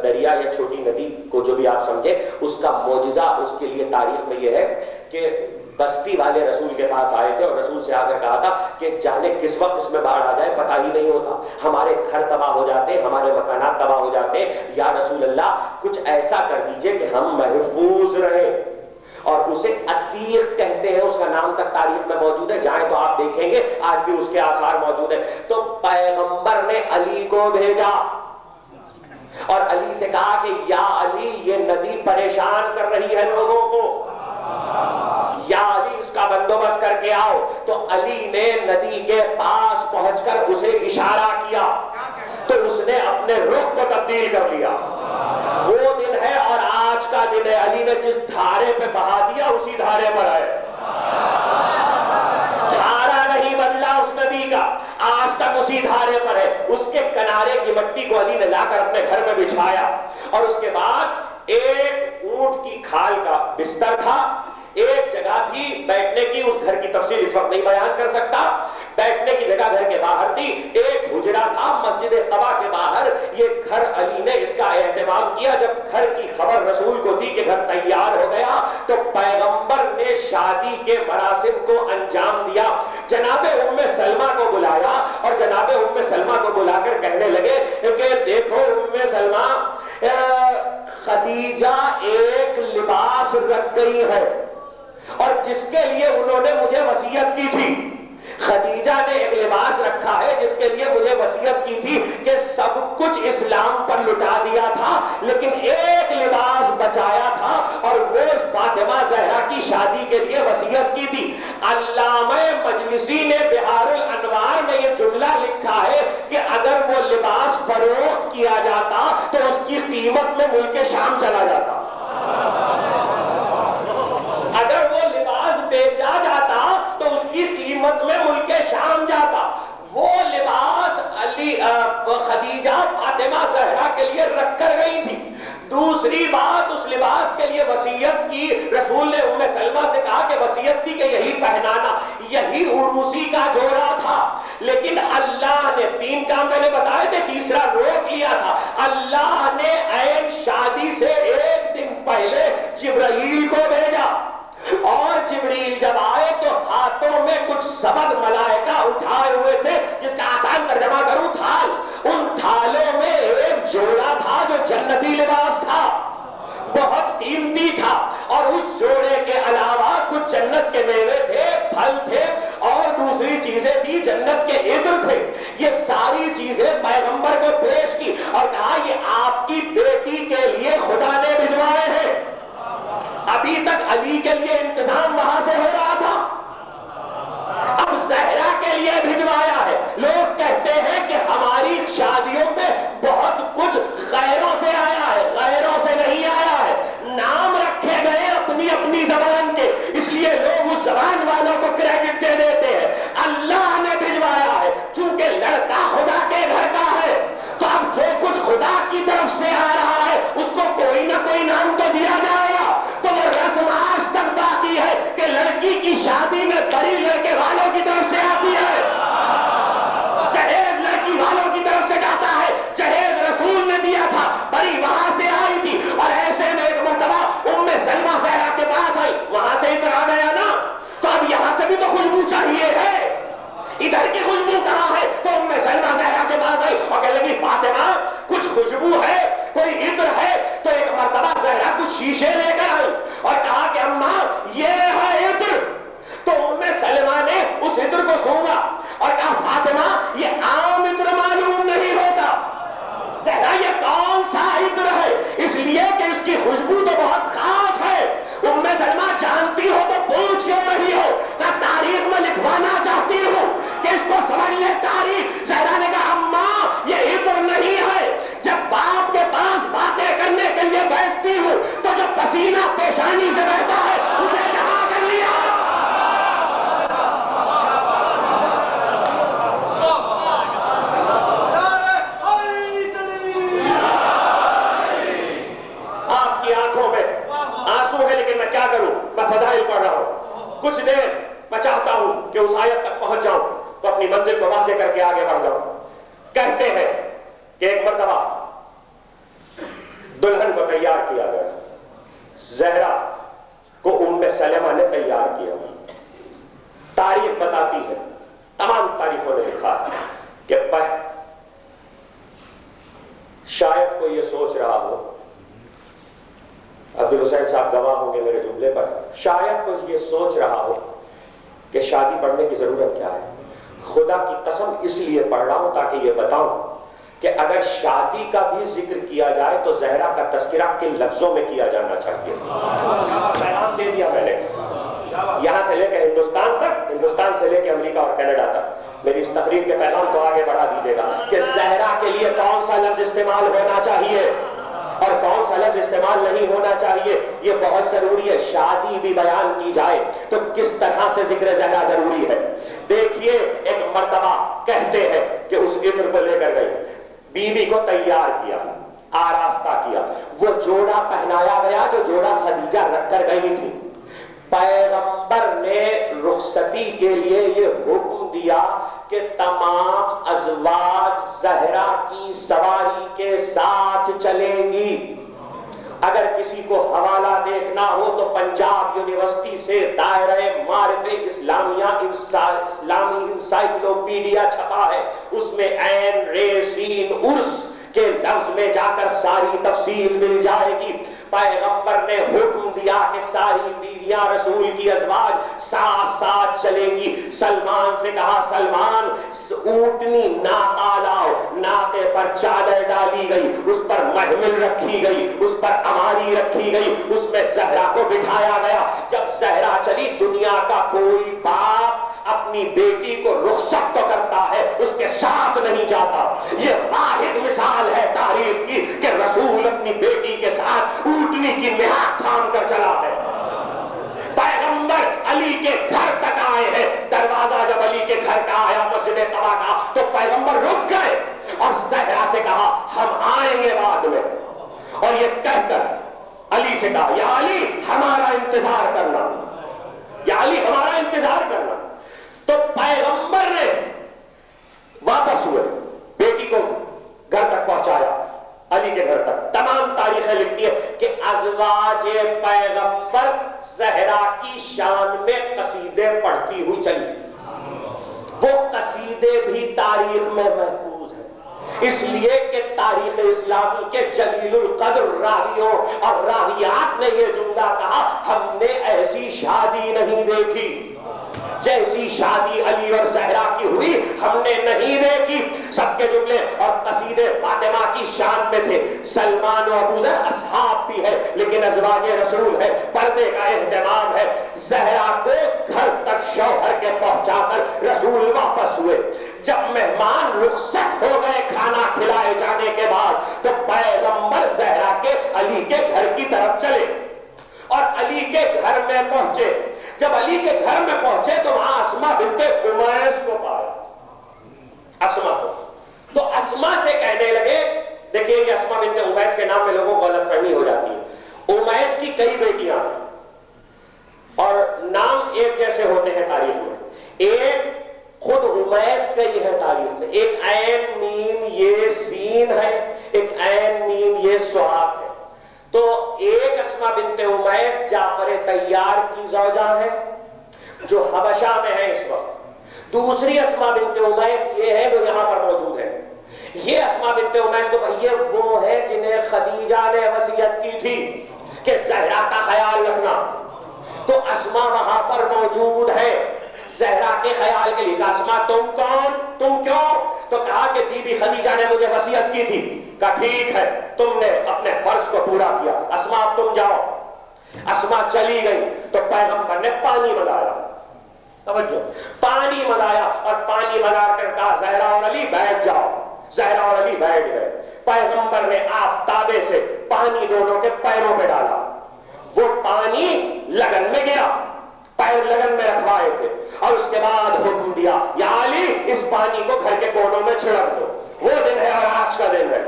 دریا یا چھوٹی ندی کو جو بھی آپ سمجھے، اس کا معجزہ اس کے لیے تاریخ میں یہ ہے کہ بستی والے رسول کے پاس آئے تھے اور رسول سے آ کر کہا تھا کہ جانے کس وقت اس میں باڑھ آ جائے پتہ ہی نہیں ہوتا، ہمارے گھر تباہ ہو جاتے، ہمارے مکانات تباہ ہو جاتے، یا رسول اللہ کچھ ایسا کر دیجئے کہ ہم محفوظ رہیں۔ اور اسے عتیق کہتے ہیں، اس کا نام تک تاریخ میں موجود ہے، جائیں تو آپ دیکھیں گے آج بھی اس کے آثار موجود ہیں۔ تو پیغمبر نے علی کو بھیجا اور علی سے کہا کہ یا علی یہ ندی پریشان کر رہی ہے لوگوں کو، یا علی اس کا بندوبست کر کے آؤ۔ تو علی نے ندی کے پاس پہنچ کر اسے اشارہ کیا تو اس نے اپنے رخ کو تبدیل کر لیا۔ وہ دن ہے اور آج کا دن ہے، علی نے جس دھارے پہ بہا دیا اسی دھارے پر ہے، دھارا نہیں بدلا اس ندی کا، آج تک اسی دھارے پر ہے۔ اس کے کنارے کی مٹی کو علی نے لا کر اپنے گھر میں بچھایا، اور اس کے بعد ایک اونٹ کی کھال کا بستر تھا، ایک جگہ تھی بیٹھنے کی، اس گھر کی تفصیل اس وقت نہیں بیان کر سکتا، بیٹھنے کی جگہ گھر کے باہر تھی، ایک حجرہ تھا مسجد قباء کے باہر، یہ گھر علی نے اس کا اہتمام کیا۔ جب گھر کی خبر رسول کو دی کہ گھر تیار ہو گیا تو پیغمبر نے شادی کے مراسم کو انجام دیا، جناب ام سلمہ کو بلایا، اور جناب ام سلمہ کو بلا کر کہنے لگے کہ دیکھو ام سلمہ، خدیجہ ایک لباس رکھ گئی ہے، اور جس کے لیے انہوں نے مجھے وصیت کی تھی، خدیجہ نے ایک لباس رکھا ہے جس کے لیے مجھے وصیت کی تھی کہ سب کچھ اسلام پر لٹا دیا تھا لیکن ایک لباس بچایا تھا، اور وہ فاطمہ زہرا کی شادی کے لیے وصیت کی تھی۔ علامہ مجلسی نے بہار الانوار میں یہ جملہ لکھا ہے کہ اگر وہ لباس فروخت کیا جاتا تو اس کی قیمت میں ملک شام چلا جاتا، اگر وہ لباس بیچا جاتا تو اس کی قیمت دوسری بات اس لباس کے لیے وصیت کی، رسول نے ام سلمہ سے کہا کہ وصیت کی کہ یہی پہنانا، یہی عروسی کا جوڑا تھا، لیکن اللہ نے 3 کام میں نے بتائے تھے، تیسرا روک لیا تھا۔ اللہ نے عین شادی سے 1 دن پہلے جبرائیل کو بھیجا، اور جبریل جب آئے تو ہاتھوں میں کچھ سبد ملائکہ اٹھائے ہوئے تھے، جس کا آسان ترجمہ کروں تھال، ان تھالوں میں ایک جوڑا تھا جو جنتی لباس تھا، بہت قیمتی تھا، اور اس جوڑے کے علاوہ کچھ جنت کے میوے تھے، پھل تھے، اور دوسری چیزیں بھی جنت کے عطر تھے۔ یہ ساری چیزیں پیغمبر کو پیش کی اور کہا یہ آپ کی بیٹی کے لیے خدا نے بھجوائے ہیں۔ ابھی تک علی کے لیے انتظام وہاں سے ہو رہا تھا، اب زہرا کے لیے بھجوایا ہے۔ لوگ کہتے ہیں کہ ہماری شادیوں میں بہت کچھ غیروں سے آیا ہے، غیروں سے نہیں آیا ہے، نام رکھے گئے اپنی اپنی زبان کے، اس لیے لوگ اس زبان والوں کو کریڈٹ دے دیتے ہیں۔ اللہ نے بھجوایا ہے، چونکہ لڑکا خدا کے گھر کا ہے، تو اب جو کچھ خدا کی طرف سے آ رہا ہے اس کو کوئی نہ کوئی نام تو دیا جائے گا۔ تو وہ رسم آج تک باقی ہے کہ لڑکی کی شادی میں بڑی لڑکے والوں کی طرف سے آتی ہے، جہیز لڑکی والوں کی طرف سے جاتا ہے، جہیز رسول نے دیا تھا، بڑی وہاں سے آئی تھی، اور ایسے میں ایک مرتبہ ام سلمہ زہرا کے پاس آئی، وہاں سے ادھر آ گیا نا، تو اب یہاں سے بھی تو خوشبو چاہیے ہے، ادھر کی خوشبو کہاں ہے؟ تو ام سلمہ زہرا کے پاس آئی اور کہنے لگی فاطمہ کچھ خوشبو ہے، کوئی عطر ہے؟ تو ایک مرتبہ زہرا کچھ شیشے لے کر آئی اور کہا کہ اماں یہ ہے عطر، تو ام سلمہ نے اس عطر کو سونگا اور کہا فاطمہ یہ عام عطر معلوم نہیں ہوتا، زہرا یہ کون سا عطر ہے؟ اس لیے کہ اس کی خوشبو تو بہت خاص ہے۔ ام سلمہ جانتی ہو تو پوچھ کیوں رہی ہو؟ کہ تاریخ میں لکھوانا چاہتی ہوں کہ اس کو سمجھ لے تاریخ۔ زہرا نے کہا اماں یہ عطر نہیں ہے، جب باپ کے پاس باتیں کرنے کے لیے بیٹھتی ہوں تو جو پسینہ پیشانی سے بہتا ہے اسے جمع کر لیا۔ آپ کی آنکھوں میں آنسو ہے، لیکن میں کیا کروں، میں فضائل پڑھ رہا ہوں، کچھ دیر میں چاہتا ہوں کہ اس آیت تک پہنچ جاؤں تو اپنی منزل کو واضح کر کے آگے بڑھ جاؤں۔ کہتے ہیں کہ ایک مرتبہ دلہن کو تیار کیا گیا، زہرا کو ام سلمہ نے تیار کیا۔ تاریخ بتاتی ہے، تمام تاریخوں نے لکھا کہ شاید کوئی یہ سوچ رہا ہو، عبد الحسین صاحب گواہ ہوں گے میرے جملے پر، شاید کوئی یہ سوچ رہا ہو کہ شادی پڑھنے کی ضرورت کیا ہے۔ خدا کی قسم اس لیے پڑھ رہا ہوں تاکہ یہ بتاؤں کہ اگر شادی کا بھی ذکر کیا جائے تو زہرا کا تذکرہ کن لفظوں میں کیا جانا چاہیے۔ پیغام دے دیا میں نے، یہاں سے لے کے ہندوستان تک، ہندوستان سے لے کے امریکہ اور کینیڈا تک، میری اس تقریر کے پیغام کو آگے بڑھا دیجیے گا کہ زہرا کے لیے کون سا لفظ استعمال ہونا چاہیے اور کون سا لفظ استعمال نہیں ہونا چاہیے، یہ بہت ضروری ہے۔ شادی بھی بیان کی جائے تو کس طرح سے ذکر زہرا ضروری ہے۔ دیکھیے ایک مرتبہ کہتے ہیں کہ اس عطر کو لے کر گئی، بیوی کو تیار کیا، آراستہ کیا، وہ جوڑا پہنایا گیا جو جوڑا خدیجہ رکھ کر گئی تھی۔ پیغمبر نے رخصتی کے لیے یہ حکم دیا کہ تمام ازواج زہرا کی سواری کے ساتھ چلیں گی۔ اگر کسی کو حوالہ دیکھنا ہو تو پنجاب یونیورسٹی سے دائرہ معارف اسلامیہ اسلامی انسائکلوپیڈیا چھپا ہے، اس میں عین رے سین عرس کے لفظ میں جا کر ساری تفصیل مل جائے گی۔ پیغمبر نے حکم دیا کہ ساری بیویاں رسول کی ازواج ساتھ ساتھ چلیں گی۔ سلمان سے کہا سلمان اونٹنی ناقہ لاؤ، ناقے پر چادر ڈالی گئی، اس پر محمل رکھی گئی، اس پر اماری رکھی گئی، اس میں زہرا کو بٹھایا گیا۔ جب زہرا چلی، دنیا کا کوئی باپ اپنی بیٹی کو رخصت تو کرتا ہے، اس کے ساتھ نہیں جاتا۔ یہ واحد مثال ہے تاریخ کی کہ رسول اپنی بیٹی کے ساتھ اونٹنی کی نہاد تھام کر چلا ہے۔ پیغمبر علی کے گھر تک آئے ہیں، دروازہ جب علی کے گھر کا آیا مسجد قباء کا تو پیغمبر رک گئے اور زہرا سے کہا ہم آئیں گے بعد میں، اور یہ کہہ کر سے کہا یا علی ہمارا انتظار کرنا، یا علی ہمارا انتظار کرنا. تو پیغمبر نے واپس ہوئے، بیٹی کو گھر تک پہنچایا، علی کے گھر تک. تمام تاریخیں لکھتی ہے کہ ازواج پیغمبر زہرا کی شان میں قصیدے پڑھتی ہوئی چلی. وہ قصیدے بھی تاریخ میں محفوظ ہیں، اس لیے کہ تاریخ اسلامی کے جلیل القدر راویوں اور راویات نے یہ جملہ کہا ہم نے ایسی شادی نہیں دیکھی جیسی شادی علی اور زہرا کی ہوئی ہم نے نہیں دیکھی. سب کے جملے اور قصیدے فاطمہ کی شان میں تھے. سلمان و ابو ذر اصحاب بھی ہے لیکن ازواج رسول ہے، پردے کا اہتمام ہے. زہرا کو گھر تک شوہر کے پہنچا کر رسول واپس ہوئے. جب مہمان رخصت ہو گئے کھانا کھلائے جانے کے بعد تو پیغمبر زہرا کے علی کے گھر کی طرف چلے اور علی کے گھر میں پہنچے. جب علی کے گھر میں پہنچے تو وہاں اسما بنت امیس کو پایا. اسما کو تو اسما سے کہنے لگے، دیکھیے یہ اسما بنت امیس کے نام میں لوگوں کو غلط فہمی ہو جاتی ہے. امیس کی کئی بیٹیاں ہیں اور نام ایک جیسے ہوتے ہیں تاریخ میں. ایک خود امیس کئی ہے تاریخ میں، ایک عین میم یہ سین ہے، ایک عین میم یہ صاد ہے. تو ایک اسما بنت امیس جعفر طیار کی زوجہ ہے جو حبشہ میں ہے اس وقت. دوسری اسما بنت امیس یہ ہے جو یہاں پر موجود ہے. یہ اسما بنت امیس کو یہ وہ ہے جنہیں خدیجہ نے وصیت کی تھی کہ زہرا کا خیال رکھنا. تو اسما وہاں پر موجود ہے زہرا کے خیال کے لیے. کہا اسما تم کون، تم کیوں؟ تو کہا کہ بی بی خدیجہ نے مجھے وصیت کی تھی. کہا ٹھیک ہے تم نے اپنے فرض کو پورا کیا، اسما اب تم جاؤ. اسما چلی گئی تو پیغمبر نے پانی منگایا. توجہ، پانی منگایا اور پانی منگا کر کہا زہرا اور علی بیٹھ جاؤ. زہرا اور علی بیٹھ گئے. پیغمبر نے آفتابے سے پانی دونوں کے پیروں پہ ڈالا. وہ پانی لگن میں گیا، پیر لگن میں رکھوائے تھے اور اس کے بعد حکم دیا یا علی اس پانی کو گھر کے کونوں میں چھڑک دو. وہ دن ہے اور آج کا دن ہے.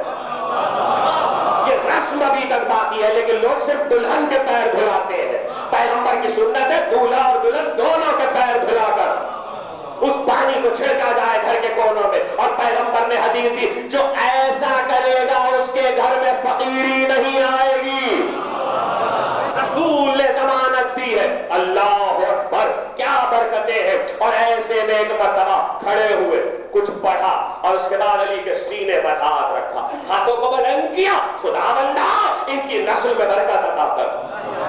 یہ رسم ابھی تک باقی ہے لیکن لوگ صرف دلہن کے پیر دھلاتے ہیں. پیغمبر کی سنت ہے دولہا اور دلہن دونوں کے پیر دھلا کر اس پانی کو چھڑکا جائے گھر کے کونوں میں. اور پیغمبر نے حدیث دی جو ایسا کرے گا اس کے گھر میں فقیری نہیں آئے گی. رسول نے ضمانت دی ہے. اللہ اکبر، کیا برکتیں ہیں. اور ایسے میں ایک مرتبہ کھڑے ہوئے، کچھ پڑھا اور اس کے بعد علی کے سینے پر ہاتھ رکھا، ہاتھوں کو بلند کیا. خدا بندہ ان کی نسل میں برکت عطا کر،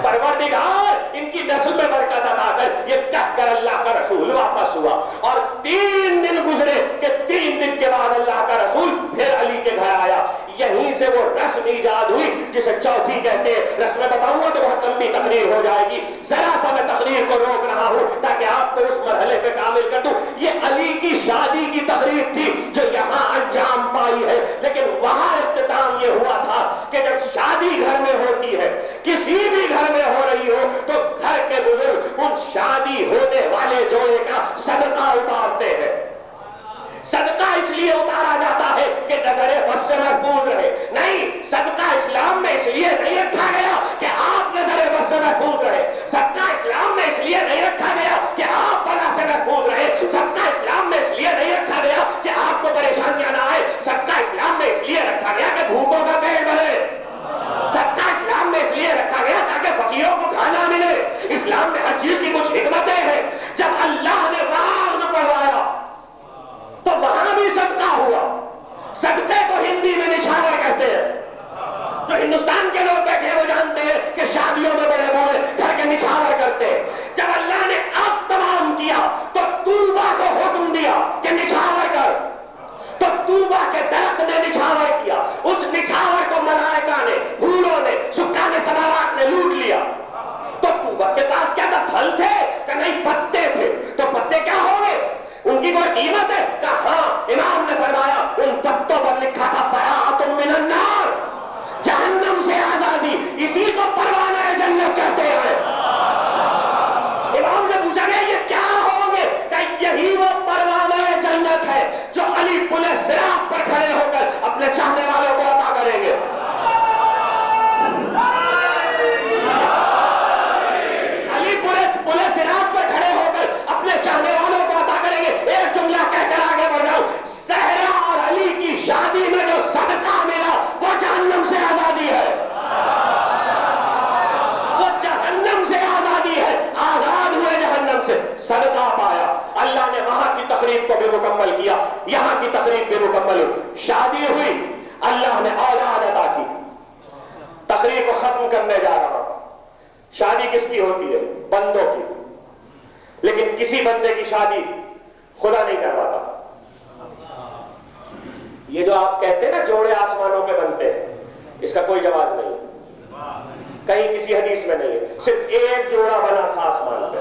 پروردگار ان کی نسل میں برکت عطا کر. یہ کہہ کر اللہ کا رسول واپس ہوا اور 3 دن گزرے کہ 3 دن کے بعد اللہ کا رسول پھر علی کے گھر آیا. یہیں سے وہ رسم ایجاد ہوئی جسے چوتھی کہتے ہیں. رسم بتاؤں گا تو بہت لمبی تقریر ہو جائے گی، ذرا سا میں تقریر کو روک رہا ہوں تاکہ آپ کو اس مرحلے پہ کامل کر دوں. یہ علی کی شادی کی تقریر تھی جو یہاں انجام پائی ہے، لیکن وہاں اختتام یہ ہوا تھا کہ جب شادی گھر میں ہوتی ہے، کسی بھی گھر میں ہو رہی ہو، تو گھر کے بزرگ ان شادی ہونے والے جوڑے کا صدقہ اتارتے ہیں. صدقہ اس لیے اتارا جاتا ہے کہ نظر بد سے محفوظ رہے. نہیں، صدقہ اسلام میں اس لیے نہیں رکھا گیا کہ آپ نظر بد سے محفوظ رہے. صدقہ اسلام میں اس لیے نہیں رکھا گیا کہ آپ بلا سے محفوظ رہے. صدقہ اسلام میں اس لیے نہیں رکھا گیا کہ آپ کو پریشانیاں نہ آئے. صدقہ اسلام میں اس لیے رکھا گیا کہ بھوکوں کا پیٹ بھرے. صدقہ اسلام میں اس لیے رکھا گیا تاکہ فقیروں کو کھانا ملے. اسلام میں ہر چیز کی کچھ حکمتیں ہیں. جب اللہ نے وعظ پڑھوایا تو وہاں بھی صدقہ ہوا. صدقے کو ہندی میں نشانہ کہتے ہیں. جو ہندوستان کے لوگ بیٹھے وہ جانتے ہیں کہ شادیوں میں بڑے بوڑھے گھر کے نچھاور کرتے ہیں. جب اللہ نے اب تمام کیا تقریب کو بھی مکمل کیا، یہاں کی تقریب بھی مکمل ہوئی، شادی ہوئی، اللہ نے اولاد عطا کی۔ تقریب کو ختم کرنے جا رہا ہوں۔ شادی کس کی ہوتی ہے؟ بندوں کی، لیکن کسی بندے کی شادی خدا نہیں کرواتا۔ یہ جو آپ کہتے ہیں نا جوڑے آسمانوں پہ بنتے ہیں، اس کا کوئی جواز نہیں ہے، کہیں کسی حدیث میں نہیں ہے۔ صرف ایک جوڑا بنا تھا آسمان پہ،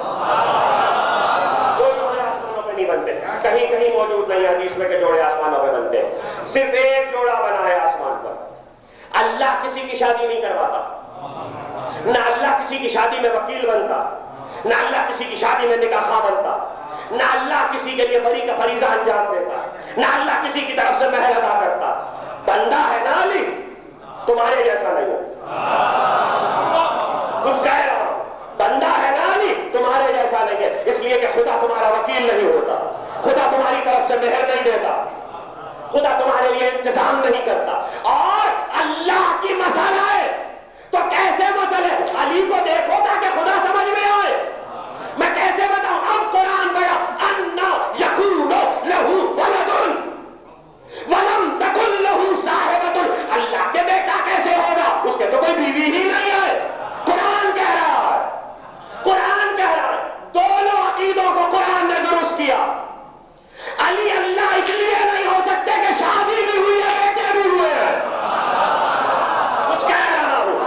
دو جوڑے آسمانوں پہ نہیں بنتے، کہیں کہیں موجود نہیں حدیث میں کہ جوڑے آسمانوں پہ بنتے ہیں، صرف ایک جوڑا بنا ہے آسمان پر۔ اللہ کسی کی شادی نہیں کرواتا، نہ اللہ کسی کی شادی میں وکیل بنتا، نہ اللہ کسی کی شادی میں نکاح خواہ بنتا، نہ اللہ کسی کے لیے بری کا فریضہ انجام دیتا، نہ اللہ کسی کی طرف سے مہر ادا کرتا۔ بندہ ہے نا علی، تمہارے جیسا نہیں ہے، کچھ کہہ رہا ہوں، بندہ ہے نا علی، تمہارے جیسا نہیں ہے، اس لیے کہ خدا تمہارا وکیل نہیں ہوتا، خدا تمہاری طرف سے مہر نہیں دیتا، خدا تمہارے لیے انتظام نہیں کرتا۔ اور اللہ کی مسئلہ ہے تو کیسے مسئلہ ہے؟ علی کو دیکھو تاکہ خدا سمجھ میں آئے۔ میں کیسے بتاؤں؟ اب قرآن بڑا انا یکون لہ ولد ولم تکن لہ صاحبۃ، اللہ کے بیٹا کیسے ہوگا؟ اس کے تو کوئی بیوی ہی نہیں ہے۔ قرآن کہہ رہا ہے، قرآن کہہ رہا ہے، دونوں عقیدوں کو قرآن نے درست کیا۔ علی اللہ اس لیے نہیں ہو سکتے کہ شادی بھی ہوئی ہے، بیٹے بھی ہوئے ہیں۔ کچھ کہہ رہا ہوں،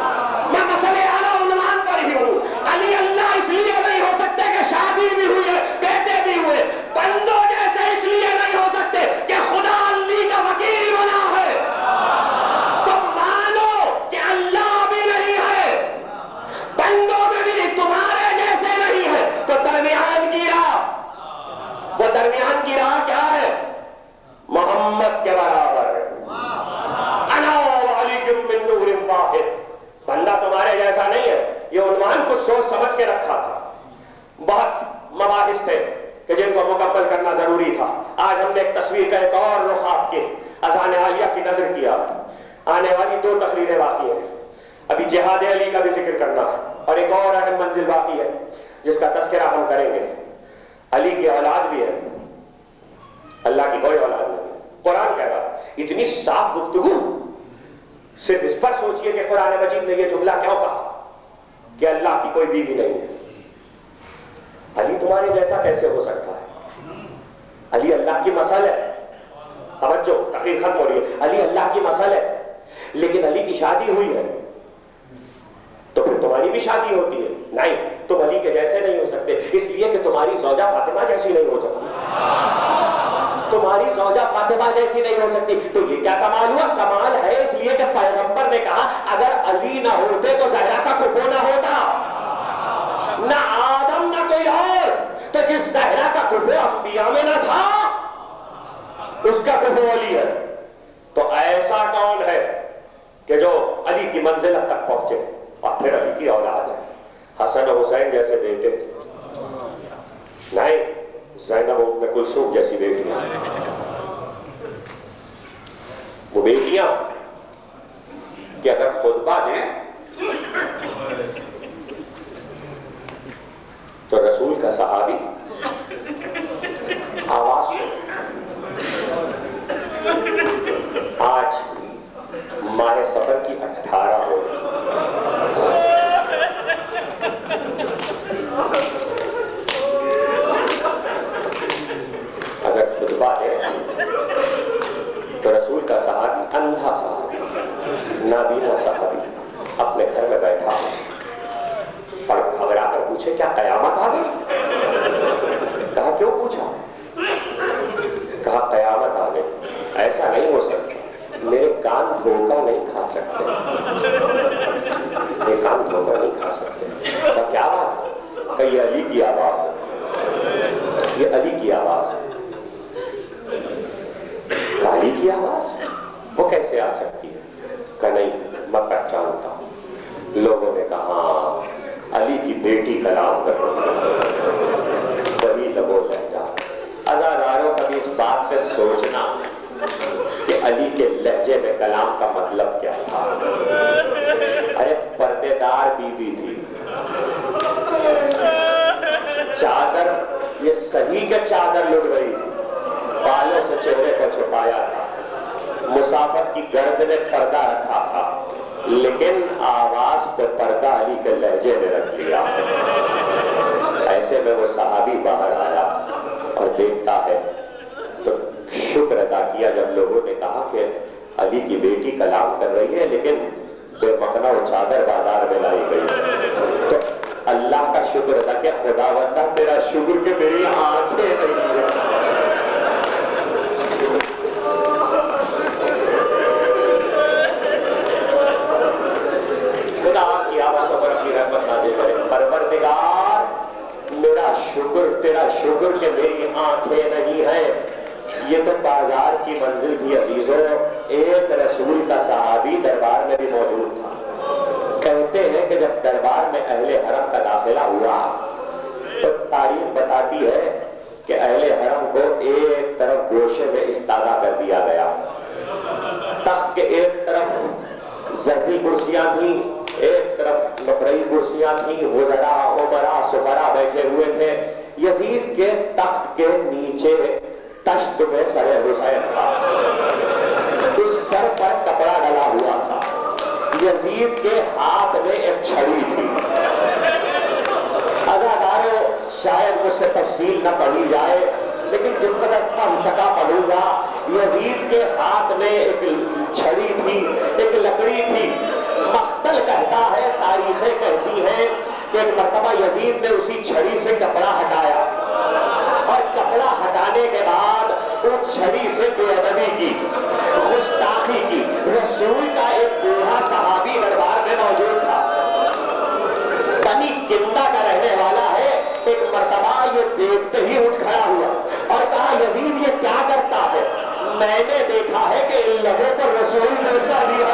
میں مسئلے اعلیٰ عنوان پر ہی ہوں۔ علی اللہ اس لیے نہیں ہو سکتے کہ شادی بھی ہوئی ہے، بیٹے بھی ہوئے۔ بندوں جیسے اس لیے نہیں ہو سکتے کہ خدا علی کا وکیل بنا ہے۔ تو مانو کہ اللہ بھی نہیں ہے، بندوں میں بھی نہیں، تمہارے جیسے نہیں ہے، تو درمیان کی راہ، وہ درمیان کی راہ کیا ہے؟ محمد کے برابر انا وعلیکم من نور واحد۔ بندہ تمہارے جیسا نہیں ہے، یہ عنوان کچھ سوچ سمجھ کے رکھا تھا، بہت مباحث تھے کہ جن کو مکمل کرنا ضروری تھا۔ آج ہم نے ایک تصویر کا ایک اور رخ آپ کے اذان عالیہ کی نظر کیا، آنے والی 2 تقریریں باقی ہیں، ابھی جہاد علی کا بھی ذکر کرنا ہے، اور ایک اور اہم منزل باقی ہے جس کا تذکرہ ہم کریں گے۔ علی کی اولاد بھی ہے، اللہ کی کوئی اولاد نہیں۔ قرآن کہہ رہا ہے، اتنی صاف گفتگو، صرف اس پر سوچئے کہ قرآن مجید نے یہ جملہ کیوں کہا کہ اللہ کی کوئی بیوی نہیں ہے۔ علی تمہارے جیسا کیسے ہو سکتا ہے؟ علی اللہ کی مسل ہے، توجہ، تقریر ختم ہو رہی ہے، علی اللہ کی مسل ہے، لیکن علی کی شادی ہوئی ہے تو پھر تمہاری بھی شادی ہوتی ہے؟ نہیں، تم علی کے جیسے نہیں ہو سکتے، اس لیے کہ تمہاری زوجہ فاطمہ جیسی نہیں ہو سکتی، تمہاری زوجہ فاطمہ جیسی نہیں ہو سکتی۔ تو یہ کیا کمال ہوا؟ کمال ہے اس لیے کہ پیغمبر نے کہا اگر علی نہ ہوتے تو زہرا کا کفو نہ ہوتا، نہ آدم نہ کوئی اور، تو جس زہرا کا کفو انبیاء میں نہ تھا اس کا کفو علی ہے۔ تو ایسا کون ہے کہ جو علی کی منزلت تک پہنچے؟ اور پھر علی کی اولاد ہے، حسن و حسین جیسے بیٹے نہیں، زینب ام کلثوم جیسی بیٹیاں، وہ بیٹیاں کہ اگر خطبہ دیں تو رسول کا صحابی آواز سن۔ آج ماہ سفر کی 18 ہو گئی، اگر خطبہ دے تو رسول کا صحابی، اندھا صحابی، نابینا صحابی اپنے گھر میں بیٹھا اور گھبرا کر پوچھے کیا قیامت آ گئی؟ کہا کیوں پوچھا؟ کہا قیامت آ گئی، ایسا نہیں ہو سکتا، میرے کان دھوکہ نہیں کھا سکتے، میرے کان دھوکہ نہیں کھا سکتے۔ کہا کیا بات ہے؟ کہ یہ علی کی آواز ہے، یہ علی کی آواز ہے۔ علی کی آواز وہ کیسے آ سکتی ہے؟ کہ نہیں، میں پہچانتا ہوں۔ لوگوں نے کہا علی کی بیٹی کلام کر رہی ہے، وہی لبو لہجہ۔ عزاداروں کبھی اس بات پہ سوچنا کہ علی کے لہجے میں کلام کا مطلب کیا تھا۔ ارے پردے دار بیوی تھی، چادر، یہ صحیح کہ چادر لٹ گئی تھی، کی گرد نے پردہ رکھا تھا، لیکن آواز پہ پردہ علی کے لہجے نے رکھ لیا۔ ایسے میں وہ صحابی باہر آیا اور دیکھتا ہے تو شکر ادا کیا جب لوگوں نے کہا کہ علی کی بیٹی کلام کر رہی ہے لیکن بے مقنع و چادر بازار میں لائی گئی، تو اللہ کا شکر ادا کیا، خدا بندہ تیرا شکر کہ میری آنکھیں نہیں ہیں۔ خدا کی آوازوں پر اپنی رحمت نازل کرے۔ پروردگار میرا شکر، تیرا شکر کہ میری آنکھیں نہیں ہیں۔ یہ تو بازار کی منزل تھی عزیزوں، ایک رسول کا صحابی دربار میں بھی موجود تھا۔ کہتے ہیں کہ جب دربار میں اہل حرم کا داخلہ ہوا تو تاریخ بتاتی ہے کہ اہل حرم کو ایک طرف گوشے میں استادہ کر دیا گیا، تخت کے ایک طرف زرعی کرسیاں تھیں، ایک طرف نقرئی کرسیاں تھیں، وزراء امراء سفراء بیٹھے ہوئے تھے۔ یزید کے تخت کے نیچے تشت میں سر حسین تھا، اس سر پر کپڑا ڈلا ہوا تھا، یزید کے ہاتھ میں ایک چھڑی تھی۔ عزاداروں شاید مجھ سے تفصیل نہ پڑھی جائے لیکن جس قدر پڑھ سکا پڑھوں گا۔ یزید کے ہاتھ میں ایک چھڑی تھی، ایک لکڑی تھی۔ مختل کہتا ہے، تاریخیں کہتی ہیں کہ ایک مرتبہ یزید نے اسی چھڑی سے کپڑا ہٹایا اور کپڑا ہٹانے کے بعد اس چھڑی سے بے ادبی کی، گستاخی کی۔ رسول کا ایک بوڑھا صحابی دربار میں موجود تھا، بنی کندا کا رہنے والا ہے۔ ایک مرتبہ یہ دیکھتے ہی اٹھ کھڑا ہوا اور کہا یزید یہ کیا کرتا ہے؟ میں نے دیکھا ہے کہ ان لوگوں پر رسول نے ایسا دیا